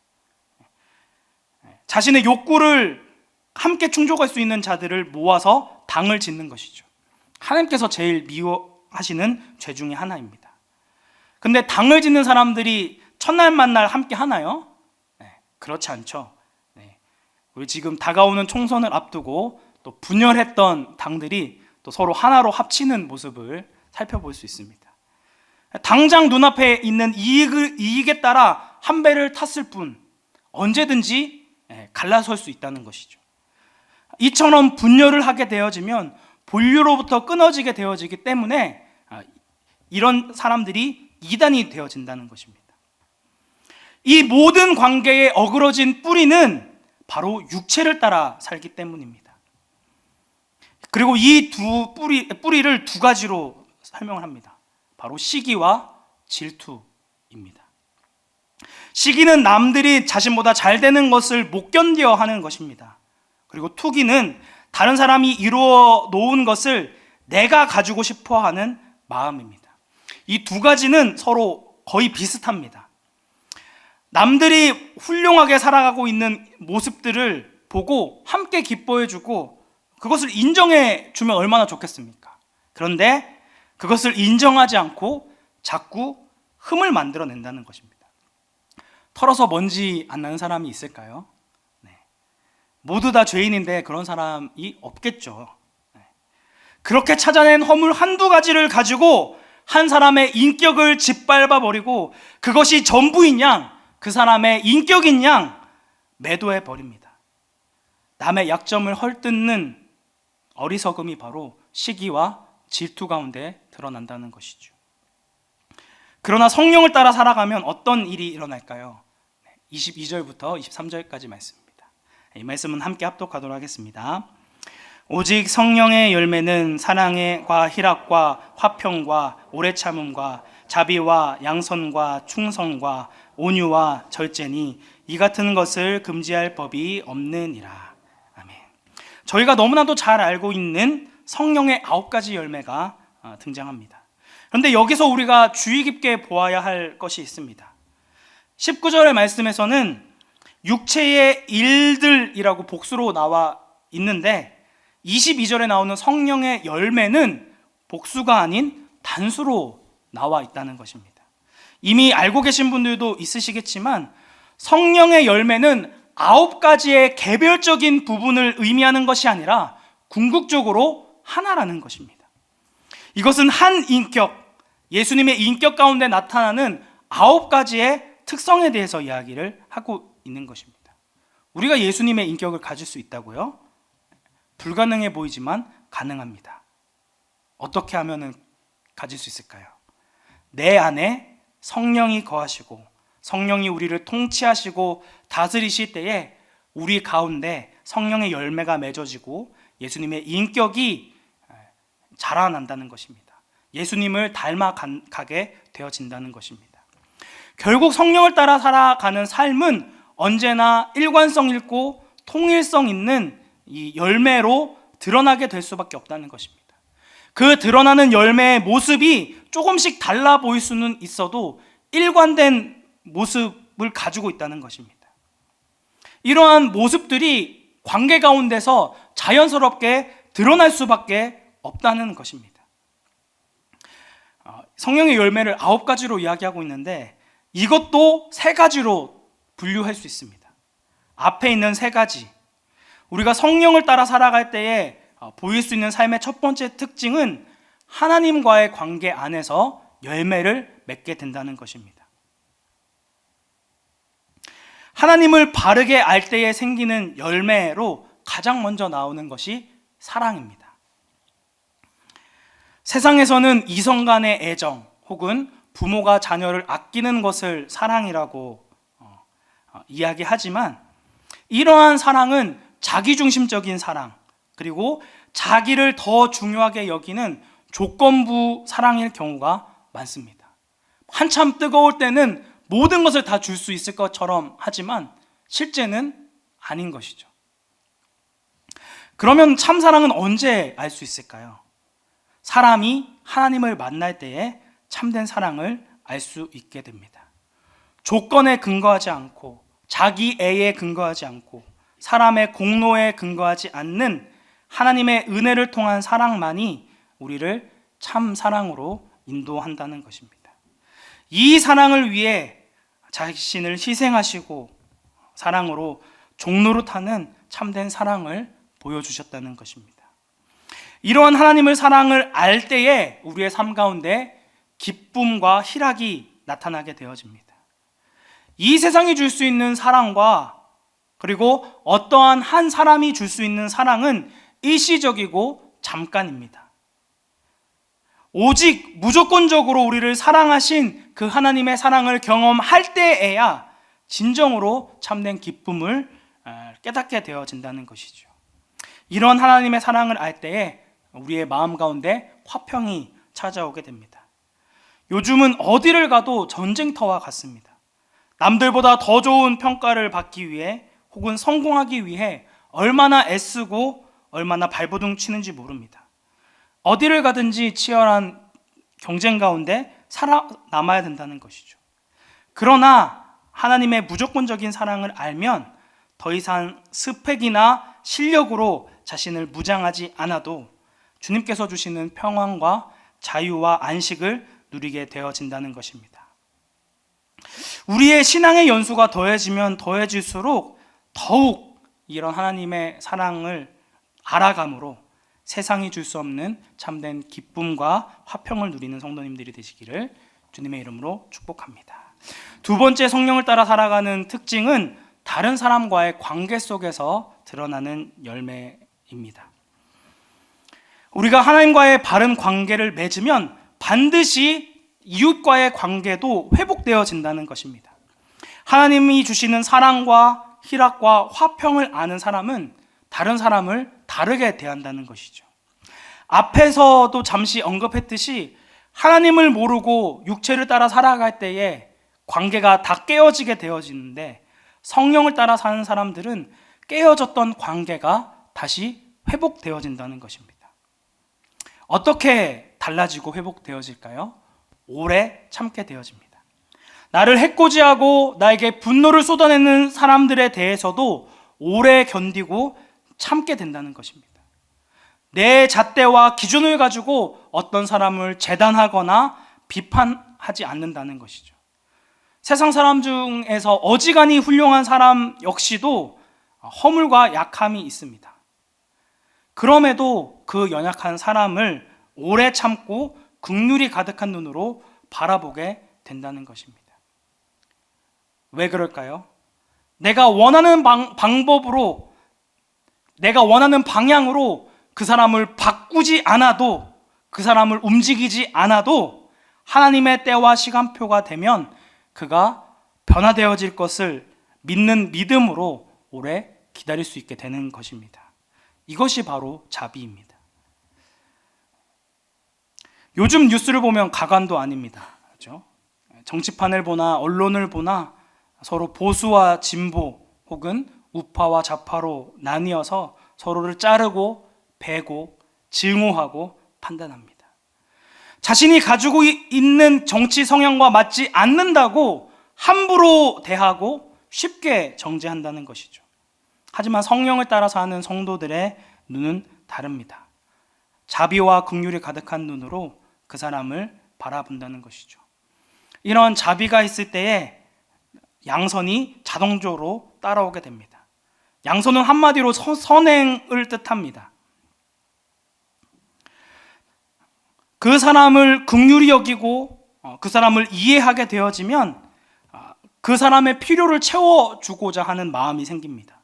자신의 욕구를 함께 충족할 수 있는 자들을 모아서 당을 짓는 것이죠. 하나님께서 제일 미워하시는 죄 중에 하나입니다. 근데 당을 짓는 사람들이 첫날 만날 함께 하나요? 그렇지 않죠. 우리 지금 다가오는 총선을 앞두고 또 분열했던 당들이 또 서로 하나로 합치는 모습을 살펴볼 수 있습니다. 당장 눈앞에 있는 이익에 따라 한 배를 탔을 뿐 언제든지 갈라설 수 있다는 것이죠. 이처럼 분열을 하게 되어지면 본류로부터 끊어지게 되어지기 때문에 이런 사람들이 이단이 되어진다는 것입니다. 이 모든 관계에 어그러진 뿌리는 바로 육체를 따라 살기 때문입니다. 그리고 이 뿌리를 두 가지로 설명을 합니다. 바로 시기와 질투입니다. 시기는 남들이 자신보다 잘 되는 것을 못 견뎌 하는 것입니다. 그리고 투기는 다른 사람이 이루어 놓은 것을 내가 가지고 싶어 하는 마음입니다. 이 두 가지는 서로 거의 비슷합니다. 남들이 훌륭하게 살아가고 있는 모습들을 보고 함께 기뻐해주고 그것을 인정해주면 얼마나 좋겠습니까? 그런데 그것을 인정하지 않고 자꾸 흠을 만들어낸다는 것입니다. 털어서 먼지 안 나는 사람이 있을까요? 모두 다 죄인인데 그런 사람이 없겠죠. 그렇게 찾아낸 허물 한두 가지를 가지고 한 사람의 인격을 짓밟아 버리고 그것이 전부인 양, 그 사람의 인격인 양 매도해 버립니다. 남의 약점을 헐뜯는 어리석음이 바로 시기와 질투 가운데 드러난다는 것이죠. 그러나 성령을 따라 살아가면 어떤 일이 일어날까요? 22절부터 23절까지 말씀입니다. 이 말씀은 함께 합독하도록 하겠습니다. 오직 성령의 열매는 사랑과 희락과 화평과 오래 참음과 자비와 양선과 충성과 온유와 절제니 이 같은 것을 금지할 법이 없느니라. 아멘. 저희가 너무나도 잘 알고 있는 성령의 9가지 열매가 등장합니다. 그런데 여기서 우리가 주의 깊게 보아야 할 것이 있습니다. 19절의 말씀에서는 육체의 일들이라고 복수로 나와 있는데 22절에 나오는 성령의 열매는 복수가 아닌 단수로 나와 있다는 것입니다. 이미 알고 계신 분들도 있으시겠지만 성령의 열매는 9가지의 개별적인 부분을 의미하는 것이 아니라 궁극적으로 하나라는 것입니다. 이것은 한 인격, 예수님의 인격 가운데 나타나는 9가지의 특성에 대해서 이야기를 하고 있는 것입니다. 우리가 예수님의 인격을 가질 수 있다고요? 불가능해 보이지만 가능합니다. 어떻게 하면 가질 수 있을까요? 내 안에 성령이 거하시고 성령이 우리를 통치하시고 다스리실 때에 우리 가운데 성령의 열매가 맺어지고 예수님의 인격이 자라난다는 것입니다. 예수님을 닮아가게 되어진다는 것입니다. 결국 성령을 따라 살아가는 삶은 언제나 일관성 있고 통일성 있는 이 열매로 드러나게 될 수밖에 없다는 것입니다. 그 드러나는 열매의 모습이 조금씩 달라 보일 수는 있어도 일관된 모습을 가지고 있다는 것입니다. 이러한 모습들이 관계 가운데서 자연스럽게 드러날 수밖에 없다는 것입니다. 성령의 열매를 9가지로 이야기하고 있는데 이것도 3가지로 분류할 수 있습니다. 앞에 있는 3가지, 우리가 성령을 따라 살아갈 때에 보일 수 있는 삶의 첫 번째 특징은 하나님과의 관계 안에서 열매를 맺게 된다는 것입니다. 하나님을 바르게 알 때에 생기는 열매로 가장 먼저 나오는 것이 사랑입니다. 세상에서는 이성 간의 애정 혹은 부모가 자녀를 아끼는 것을 사랑이라고 이야기하지만 이러한 사랑은 자기중심적인 사랑, 그리고 자기를 더 중요하게 여기는 조건부 사랑일 경우가 많습니다. 한참 뜨거울 때는 모든 것을 다 줄 수 있을 것처럼 하지만 실제는 아닌 것이죠. 그러면 참사랑은 언제 알 수 있을까요? 사람이 하나님을 만날 때에 참된 사랑을 알 수 있게 됩니다. 조건에 근거하지 않고 자기애에 근거하지 않고 사람의 공로에 근거하지 않는 하나님의 은혜를 통한 사랑만이 우리를 참 사랑으로 인도한다는 것입니다. 이 사랑을 위해 자신을 희생하시고 사랑으로 종노릇하는 참된 사랑을 보여주셨다는 것입니다. 이러한 하나님의 사랑을 알 때에 우리의 삶 가운데 기쁨과 희락이 나타나게 되어집니다. 이 세상이 줄 수 있는 사랑과 그리고 어떠한 한 사람이 줄 수 있는 사랑은 일시적이고 잠깐입니다. 오직 무조건적으로 우리를 사랑하신 그 하나님의 사랑을 경험할 때에야 진정으로 참된 기쁨을 깨닫게 되어진다는 것이죠. 이런 하나님의 사랑을 알 때에 우리의 마음 가운데 화평이 찾아오게 됩니다. 요즘은 어디를 가도 전쟁터와 같습니다. 남들보다 더 좋은 평가를 받기 위해 혹은 성공하기 위해 얼마나 애쓰고 얼마나 발버둥 치는지 모릅니다. 어디를 가든지 치열한 경쟁 가운데 살아남아야 된다는 것이죠. 그러나 하나님의 무조건적인 사랑을 알면 더 이상 스펙이나 실력으로 자신을 무장하지 않아도 주님께서 주시는 평안과 자유와 안식을 누리게 되어진다는 것입니다. 우리의 신앙의 연수가 더해지면 더해질수록 더욱 이런 하나님의 사랑을 알아감으로 세상이 줄 수 없는 참된 기쁨과 화평을 누리는 성도님들이 되시기를 주님의 이름으로 축복합니다. 두 번째, 성령을 따라 살아가는 특징은 다른 사람과의 관계 속에서 드러나는 열매입니다. 우리가 하나님과의 바른 관계를 맺으면 반드시 이웃과의 관계도 회복되어진다는 것입니다. 하나님이 주시는 사랑과 희락과 화평을 아는 사람은 다른 사람을 다르게 대한다는 것이죠. 앞에서도 잠시 언급했듯이 하나님을 모르고 육체를 따라 살아갈 때에 관계가 다 깨어지게 되어지는데, 성령을 따라 사는 사람들은 깨어졌던 관계가 다시 회복되어진다는 것입니다. 어떻게 달라지고 회복되어질까요? 오래 참게 되어집니다. 나를 해코지하고 나에게 분노를 쏟아내는 사람들에 대해서도 오래 견디고 참게 된다는 것입니다. 내 잣대와 기준을 가지고 어떤 사람을 재단하거나 비판하지 않는다는 것이죠. 세상 사람 중에서 어지간히 훌륭한 사람 역시도 허물과 약함이 있습니다. 그럼에도 그 연약한 사람을 오래 참고 긍휼이 가득한 눈으로 바라보게 된다는 것입니다. 왜 그럴까요? 내가 원하는 방법으로, 내가 원하는 방향으로 그 사람을 바꾸지 않아도, 그 사람을 움직이지 않아도 하나님의 때와 시간표가 되면 그가 변화되어질 것을 믿는 믿음으로 오래 기다릴 수 있게 되는 것입니다. 이것이 바로 자비입니다. 요즘 뉴스를 보면 가관도 아닙니다. 그렇죠? 정치판을 보나 언론을 보나 서로 보수와 진보 혹은 우파와 좌파로 나뉘어서 서로를 자르고 베고 증오하고 판단합니다. 자신이 가지고 있는 정치 성향과 맞지 않는다고 함부로 대하고 쉽게 정죄한다는 것이죠. 하지만 성령을 따라 사는 성도들의 눈은 다릅니다. 자비와 긍휼이 가득한 눈으로 그 사람을 바라본다는 것이죠. 이런 자비가 있을 때에 양선이 자동적으로 따라오게 됩니다. 양선은 한마디로 선행을 뜻합니다. 그 사람을 긍휼히 여기고 그 사람을 이해하게 되어지면 그 사람의 필요를 채워주고자 하는 마음이 생깁니다.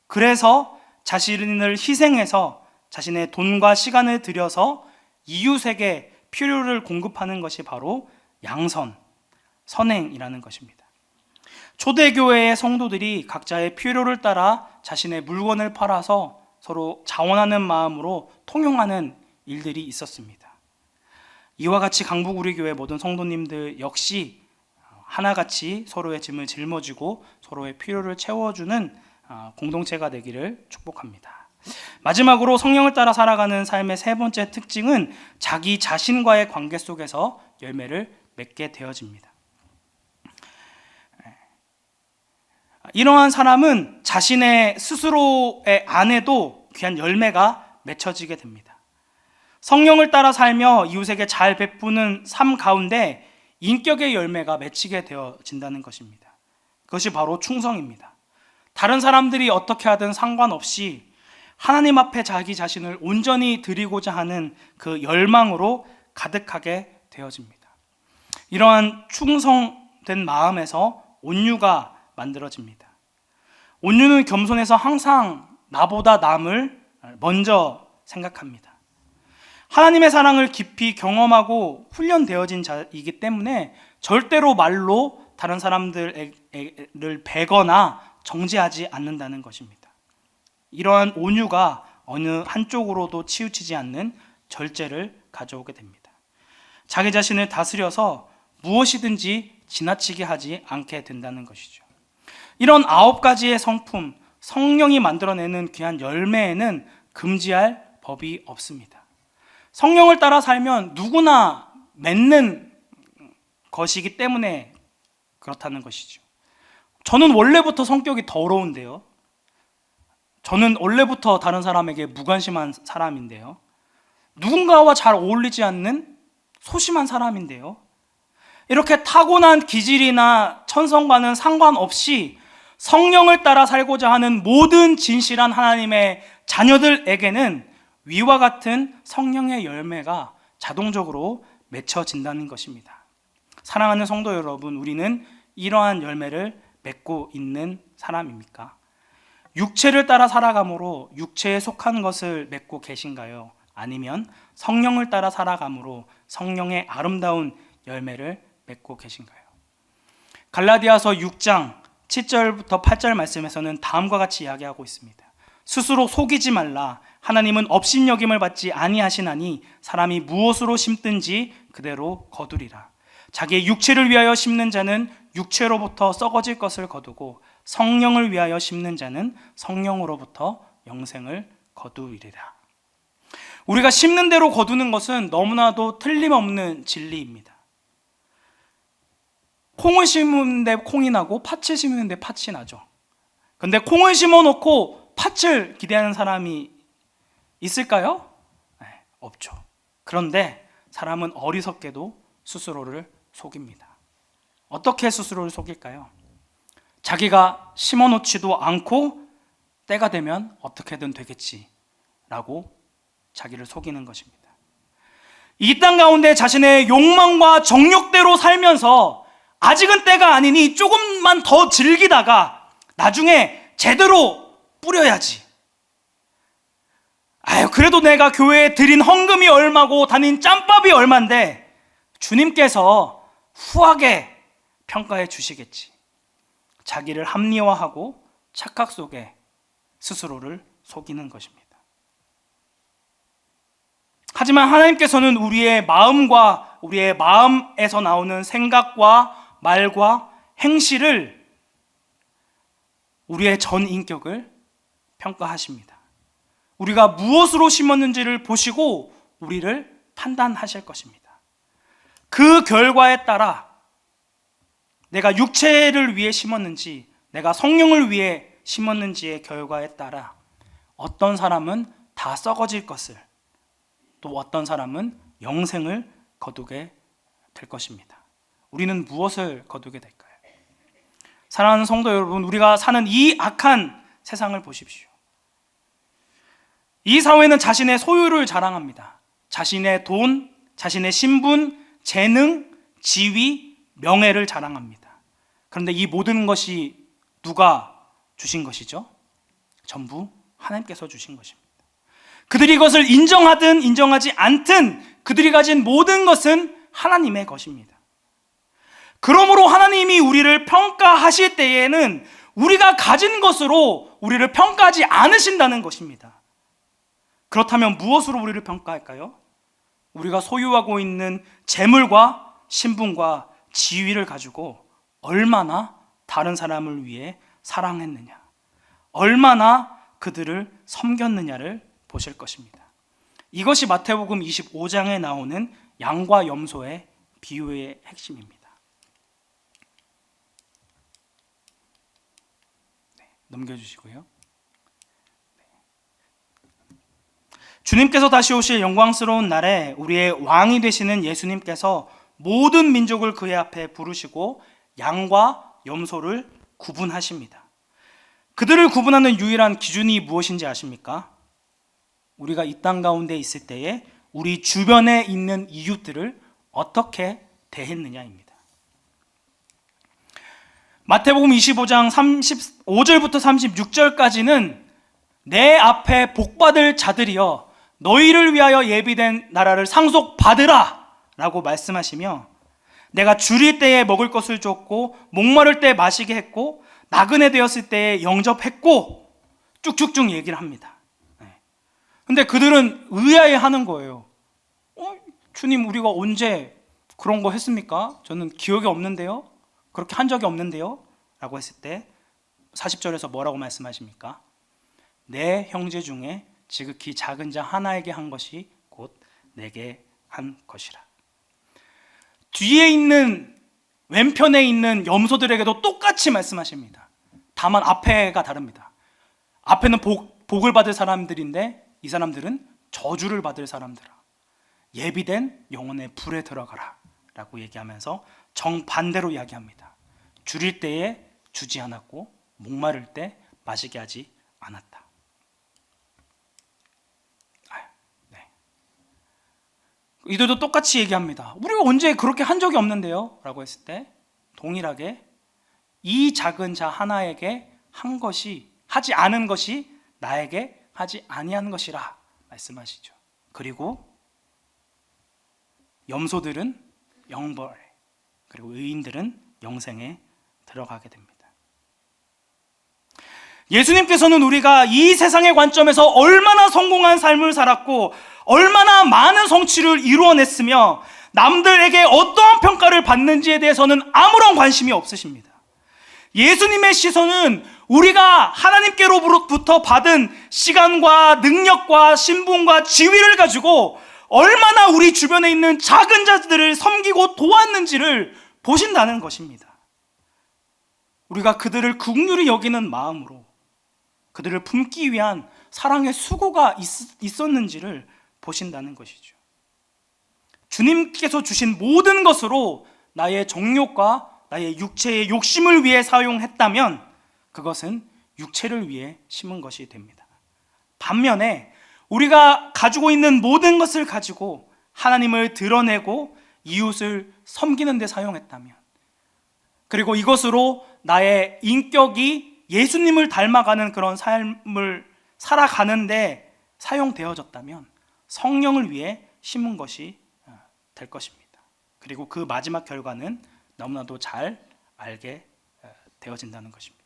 그래서 자신을 희생해서 자신의 돈과 시간을 들여서 이웃에게 필요를 공급하는 것이 바로 양선, 선행이라는 것입니다. 초대교회의 성도들이 각자의 필요를 따라 자신의 물건을 팔아서 서로 자원하는 마음으로 통용하는 일들이 있었습니다. 이와 같이 강북우리교회 모든 성도님들 역시 하나같이 서로의 짐을 짊어지고 서로의 필요를 채워주는 공동체가 되기를 축복합니다. 마지막으로 성령을 따라 살아가는 삶의 세 번째 특징은 자기 자신과의 관계 속에서 열매를 맺게 되어집니다. 이러한 사람은 자신의 스스로의 안에도 귀한 열매가 맺혀지게 됩니다. 성령을 따라 살며 이웃에게 잘 베푸는 삶 가운데 인격의 열매가 맺히게 되어진다는 것입니다. 그것이 바로 충성입니다. 다른 사람들이 어떻게 하든 상관없이 하나님 앞에 자기 자신을 온전히 드리고자 하는 그 열망으로 가득하게 되어집니다. 이러한 충성된 마음에서 온유가 만들어집니다. 온유는 겸손해서 항상 나보다 남을 먼저 생각합니다. 하나님의 사랑을 깊이 경험하고 훈련되어진 자이기 때문에 절대로 말로 다른 사람들을 베거나 정죄하지 않는다는 것입니다. 이러한 온유가 어느 한쪽으로도 치우치지 않는 절제를 가져오게 됩니다. 자기 자신을 다스려서 무엇이든지 지나치게 하지 않게 된다는 것이죠. 이런 9가지의 성품, 성령이 만들어내는 귀한 열매에는 금지할 법이 없습니다. 성령을 따라 살면 누구나 맺는 것이기 때문에 그렇다는 것이죠. 저는 원래부터 성격이 더러운데요. 저는 원래부터 다른 사람에게 무관심한 사람인데요. 누군가와 잘 어울리지 않는 소심한 사람인데요. 이렇게 타고난 기질이나 천성과는 상관없이 성령을 따라 살고자 하는 모든 진실한 하나님의 자녀들에게는 위와 같은 성령의 열매가 자동적으로 맺혀진다는 것입니다. 사랑하는 성도 여러분, 우리는 이러한 열매를 맺고 있는 사람입니까? 육체를 따라 살아감으로 육체에 속한 것을 맺고 계신가요? 아니면 성령을 따라 살아감으로 성령의 아름다운 열매를 맺고 계신가요? 갈라디아서 6장 7절부터 8절 말씀에서는 다음과 같이 이야기하고 있습니다. 스스로 속이지 말라. 하나님은 업신여김을 받지 아니하시나니 사람이 무엇으로 심든지 그대로 거두리라. 자기의 육체를 위하여 심는 자는 육체로부터 썩어질 것을 거두고 성령을 위하여 심는 자는 성령으로부터 영생을 거두리라. 우리가 심는 대로 거두는 것은 너무나도 틀림없는 진리입니다. 콩을 심는데 콩이 나고 팥을 심는데 팥이 나죠. 근데 콩을 심어놓고 팥을 기대하는 사람이 있을까요? 네, 없죠. 그런데 사람은 어리석게도 스스로를 속입니다. 어떻게 스스로를 속일까요? 자기가 심어놓지도 않고 때가 되면 어떻게든 되겠지라고 자기를 속이는 것입니다. 이 땅 가운데 자신의 욕망과 정욕대로 살면서 아직은 때가 아니니 조금만 더 즐기다가 나중에 제대로 뿌려야지. 그래도 내가 교회에 드린 헌금이 얼마고 다닌 짬밥이 얼만데 주님께서 후하게 평가해 주시겠지. 자기를 합리화하고 착각 속에 스스로를 속이는 것입니다. 하지만 하나님께서는 우리의 마음과 우리의 마음에서 나오는 생각과 말과 행실을, 우리의 전 인격을 평가하십니다. 우리가 무엇으로 심었는지를 보시고 우리를 판단하실 것입니다. 그 결과에 따라 내가 육체를 위해 심었는지 내가 성령을 위해 심었는지의 결과에 따라 어떤 사람은 다 썩어질 것을, 또 어떤 사람은 영생을 거두게 될 것입니다. 우리는 무엇을 거두게 될까요? 사랑하는 성도 여러분, 우리가 사는 이 악한 세상을 보십시오. 이 사회는 자신의 소유를 자랑합니다. 자신의 돈, 자신의 신분, 재능, 지위, 명예를 자랑합니다. 그런데 이 모든 것이 누가 주신 것이죠? 전부 하나님께서 주신 것입니다. 그들이 이것을 인정하든 인정하지 않든 그들이 가진 모든 것은 하나님의 것입니다. 그러므로 하나님이 우리를 평가하실 때에는 우리가 가진 것으로 우리를 평가하지 않으신다는 것입니다. 그렇다면 무엇으로 우리를 평가할까요? 우리가 소유하고 있는 재물과 신분과 지위를 가지고 얼마나 다른 사람을 위해 사랑했느냐, 얼마나 그들을 섬겼느냐를 보실 것입니다. 이것이 마태복음 25장에 나오는 양과 염소의 비유의 핵심입니다. 넘겨주시고요. 주님께서 다시 오실 영광스러운 날에 우리의 왕이 되시는 예수님께서 모든 민족을 그의 앞에 부르시고 양과 염소를 구분하십니다. 그들을 구분하는 유일한 기준이 무엇인지 아십니까? 우리가 이 땅 가운데 있을 때에 우리 주변에 있는 이웃들을 어떻게 대했느냐입니다. 마태복음 25장 35절부터 36절까지는 내 앞에 복받을 자들이여 너희를 위하여 예비된 나라를 상속받으라 라고 말씀하시며, 내가 줄일 때에 먹을 것을 줬고 목마를 때 마시게 했고 나그네 되었을 때에 영접했고 쭉쭉쭉 얘기를 합니다. 근데 그들은 의아해하는 거예요. 주님, 우리가 언제 그런 거 했습니까? 저는 기억이 없는데요, 그렇게 한 적이 없는데요 라고 했을 때 40절에서 뭐라고 말씀하십니까? 내 형제 중에 지극히 작은 자 하나에게 한 것이 곧 내게 한 것이라. 뒤에 있는, 왼편에 있는 염소들에게도 똑같이 말씀하십니다. 다만 앞에가 다릅니다. 앞에는 복을 받을 사람들인데 이 사람들은 저주를 받을 사람들아, 예비된 영혼의 불에 들어가라 라고 얘기하면서 정반대로 이야기합니다. 줄일 때에 주지 않았고 목마를 때 마시게 하지 않았다. 이들도 똑같이 얘기합니다. 우리가 언제 그렇게 한 적이 없는데요 라고 했을 때 동일하게 이 작은 자 하나에게 한 것이, 하지 않은 것이 나에게 하지 아니한 것이라 말씀하시죠. 그리고 염소들은 영벌, 그리고 의인들은 영생에 들어가게 됩니다. 예수님께서는 우리가 이 세상의 관점에서 얼마나 성공한 삶을 살았고 얼마나 많은 성취를 이루어냈으며 남들에게 어떠한 평가를 받는지에 대해서는 아무런 관심이 없으십니다. 예수님의 시선은 우리가 하나님께로부터 받은 시간과 능력과 신분과 지위를 가지고 얼마나 우리 주변에 있는 작은 자들을 섬기고 도왔는지를 보신다는 것입니다. 우리가 그들을 긍휼히 여기는 마음으로 그들을 품기 위한 사랑의 수고가 있었는지를 보신다는 것이죠. 주님께서 주신 모든 것으로 나의 정욕과 나의 육체의 욕심을 위해 사용했다면 그것은 육체를 위해 심은 것이 됩니다. 반면에 우리가 가지고 있는 모든 것을 가지고 하나님을 드러내고 이웃을 섬기는 데 사용했다면, 그리고 이것으로 나의 인격이 예수님을 닮아가는 그런 삶을 살아가는데 사용되어졌다면 성령을 위해 심은 것이 될 것입니다. 그리고 그 마지막 결과는 너무나도 잘 알게 되어진다는 것입니다.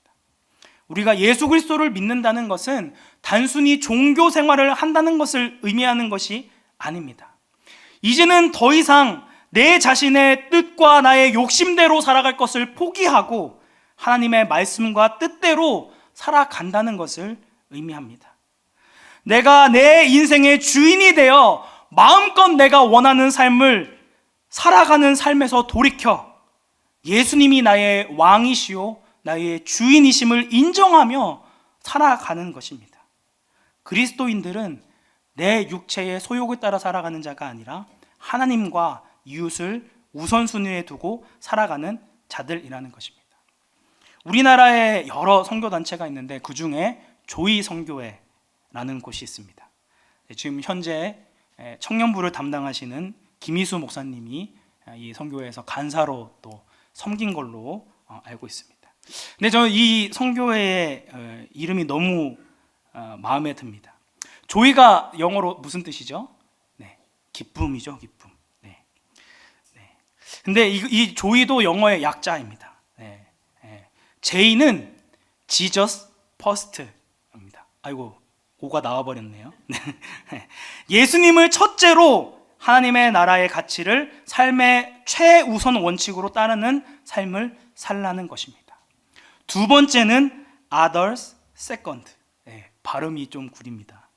우리가 예수 그리스도를 믿는다는 것은 단순히 종교 생활을 한다는 것을 의미하는 것이 아닙니다. 이제는 더 이상 내 자신의 뜻과 나의 욕심대로 살아갈 것을 포기하고 하나님의 말씀과 뜻대로 살아간다는 것을 의미합니다. 내가 내 인생의 주인이 되어 마음껏 내가 원하는 삶을 살아가는 삶에서 돌이켜 예수님이 나의 왕이시오 나의 주인이심을 인정하며 살아가는 것입니다. 그리스도인들은 내 육체의 소욕을 따라 살아가는 자가 아니라 하나님과 이웃을 우선순위에 두고 살아가는 자들이라는 것입니다. 우리나라에 여러 선교단체가 있는데 그 중에 조이 선교회라는 곳이 있습니다. 지금 현재 청년부를 담당하시는 김희수 목사님이 이 선교회에서 간사로 또 섬긴 걸로 알고 있습니다. 근데 저는 이 선교회의 이름이 너무 마음에 듭니다. 조이가 영어로 무슨 뜻이죠? 네, 기쁨이죠, 기쁨. 네. 근데 이 조이도 영어의 약자입니다. 네. J는 Jesus First입니다. 아이고, O가 나와버렸네요. 예수님을 첫째로 하나님의 나라의 가치를 삶의 최우선 원칙으로 따르는 삶을 살라는 것입니다. 두 번째는 others second. 발음이 좀 구립니다.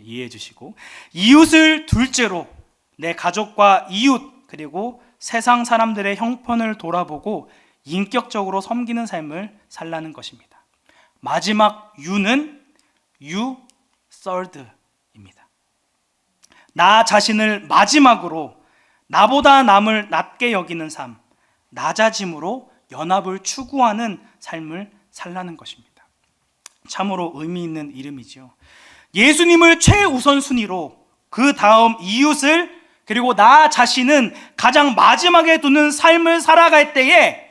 이해해 주시고, 이웃을 둘째로 내 가족과 이웃 그리고 세상 사람들의 형편을 돌아보고 인격적으로 섬기는 삶을 살라는 것입니다. 마지막 U는 you third입니다. 나 자신을 마지막으로 나보다 남을 낮게 여기는 삶, 낮아짐으로 연합을 추구하는 삶을 살라는 것입니다. 참으로 의미 있는 이름이죠. 예수님을 최우선 순위로, 그 다음 이웃을, 그리고 나 자신은 가장 마지막에 두는 삶을 살아갈 때에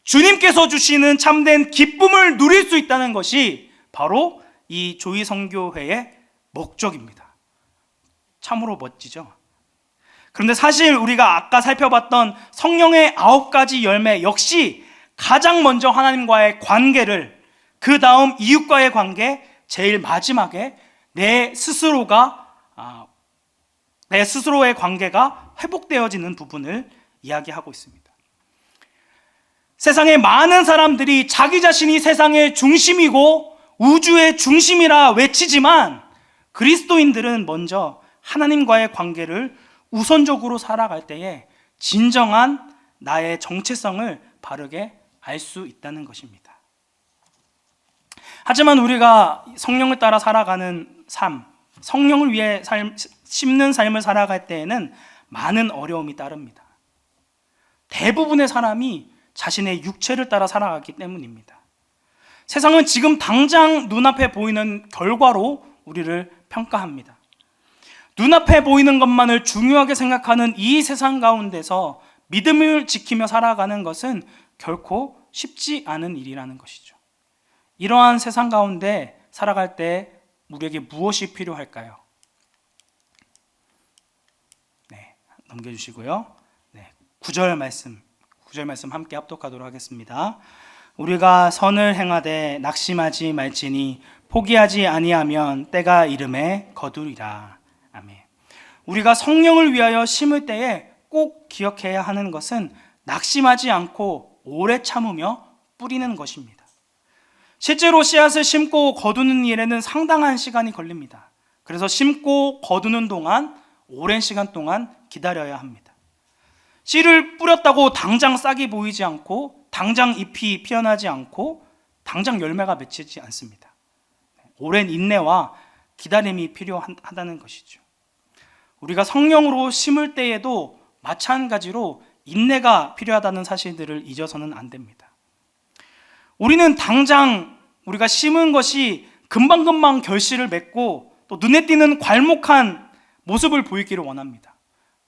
주님께서 주시는 참된 기쁨을 누릴 수 있다는 것이 바로 이 조이 선교회의 목적입니다. 참으로 멋지죠. 그런데 사실 우리가 아까 살펴봤던 성령의 9가지 열매 역시 가장 먼저 하나님과의 관계를, 그 다음 이웃과의 관계, 제일 마지막에 내 스스로의 관계가 회복되어지는 부분을 이야기하고 있습니다. 세상의 많은 사람들이 자기 자신이 세상의 중심이고 우주의 중심이라 외치지만 그리스도인들은 먼저 하나님과의 관계를 우선적으로 살아갈 때에 진정한 나의 정체성을 바르게 알 수 있다는 것입니다. 하지만 우리가 성령을 따라 살아가는 삶, 성령을 위해 심는 삶을 살아갈 때에는 많은 어려움이 따릅니다. 대부분의 사람이 자신의 육체를 따라 살아가기 때문입니다. 세상은 지금 당장 눈앞에 보이는 결과로 우리를 평가합니다. 눈앞에 보이는 것만을 중요하게 생각하는 이 세상 가운데서 믿음을 지키며 살아가는 것은 결코 쉽지 않은 일이라는 것이죠. 이러한 세상 가운데 살아갈 때 우리에게 무엇이 필요할까요? 네, 넘겨주시고요. 네, 9절 말씀 함께 합독하도록 하겠습니다. 우리가 선을 행하되 낙심하지 말지니 포기하지 아니하면 때가 이름에 거두리라. 아멘. 우리가 성령을 위하여 심을 때에 꼭 기억해야 하는 것은 낙심하지 않고 오래 참으며 뿌리는 것입니다. 실제로 씨앗을 심고 거두는 일에는 상당한 시간이 걸립니다. 그래서 심고 거두는 동안 오랜 시간 동안 기다려야 합니다. 씨를 뿌렸다고 당장 싹이 보이지 않고 당장 잎이 피어나지 않고 당장 열매가 맺히지 않습니다. 오랜 인내와 기다림이 필요하다는 것이죠. 우리가 성령으로 심을 때에도 마찬가지로 인내가 필요하다는 사실들을 잊어서는 안 됩니다. 우리는 당장 우리가 심은 것이 금방금방 결실을 맺고 또 눈에 띄는 괄목한 모습을 보이기를 원합니다.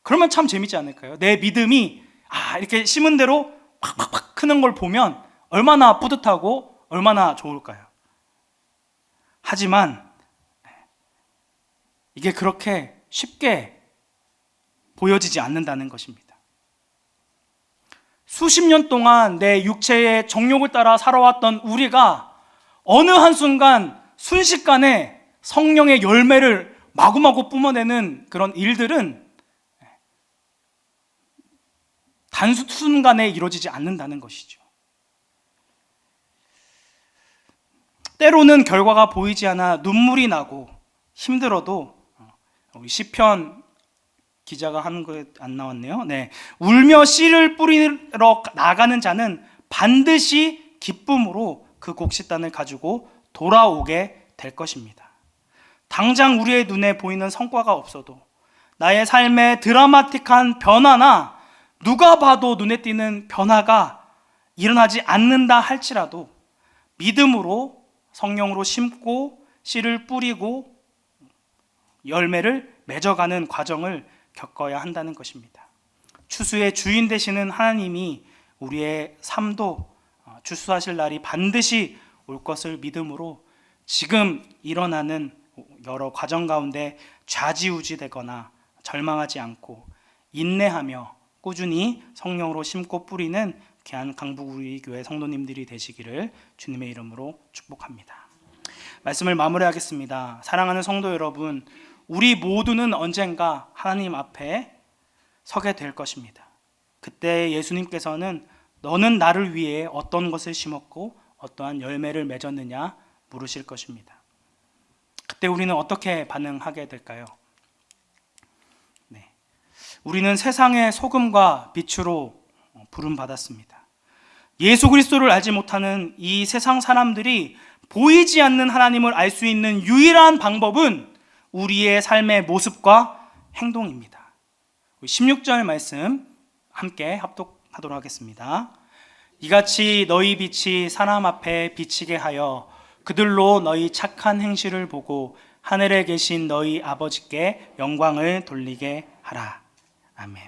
그러면 참 재밌지 않을까요? 내 믿음이 이렇게 심은 대로 팍팍팍 크는 걸 보면 얼마나 뿌듯하고 얼마나 좋을까요? 하지만 이게 그렇게 쉽게 보여지지 않는다는 것입니다. 수십 년 동안 내 육체의 정욕을 따라 살아왔던 우리가 어느 한순간 순식간에 성령의 열매를 마구마구 뿜어내는 그런 일들은 단순간에 이루어지지 않는다는 것이죠. 때로는 결과가 보이지 않아 눈물이 나고 힘들어도 우리 시편 기자가 하는 거 안 나왔네요. 네, 울며 씨를 뿌리러 나가는 자는 반드시 기쁨으로 그 곡식단을 가지고 돌아오게 될 것입니다. 당장 우리의 눈에 보이는 성과가 없어도 나의 삶의 드라마틱한 변화나 누가 봐도 눈에 띄는 변화가 일어나지 않는다 할지라도 믿음으로 성령으로 심고 씨를 뿌리고 열매를 맺어가는 과정을 겪어야 한다는 것입니다. 추수의 주인 되시는 하나님이 우리의 삶도 추수하실 날이 반드시 올 것을 믿음으로 지금 일어나는 여러 과정 가운데 좌지우지되거나 절망하지 않고 인내하며 꾸준히 성령으로 심고 뿌리는 귀한 강북우리교회 성도님들이 되시기를 주님의 이름으로 축복합니다. 말씀을 마무리하겠습니다. 사랑하는 성도 여러분, 우리 모두는 언젠가 하나님 앞에 서게 될 것입니다. 그때 예수님께서는 너는 나를 위해 어떤 것을 심었고 어떠한 열매를 맺었느냐 물으실 것입니다. 그때 우리는 어떻게 반응하게 될까요? 우리는 세상의 소금과 빛으로 부름받았습니다. 예수 그리스도를 알지 못하는 이 세상 사람들이 보이지 않는 하나님을 알 수 있는 유일한 방법은 우리의 삶의 모습과 행동입니다. 16절 말씀 함께 합독하도록 하겠습니다. 이같이 너희 빛이 사람 앞에 비치게 하여 그들로 너희 착한 행실을 보고 하늘에 계신 너희 아버지께 영광을 돌리게 하라. 아멘.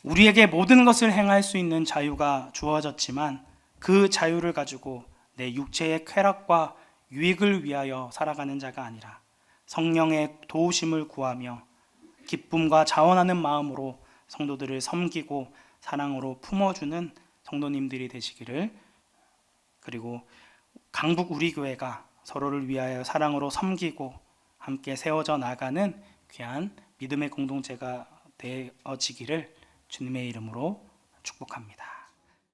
우리에게 모든 것을 행할 수 있는 자유가 주어졌지만 그 자유를 가지고 내 육체의 쾌락과 유익을 위하여 살아가는 자가 아니라 성령의 도우심을 구하며 기쁨과 자원하는 마음으로 성도들을 섬기고 사랑으로 품어주는 성도님들이 되시기를, 그리고 강북 우리 교회가 서로를 위하여 사랑으로 섬기고 함께 세워져 나가는 귀한 믿음의 공동체가 되어지기를 주님의 이름으로 축복합니다.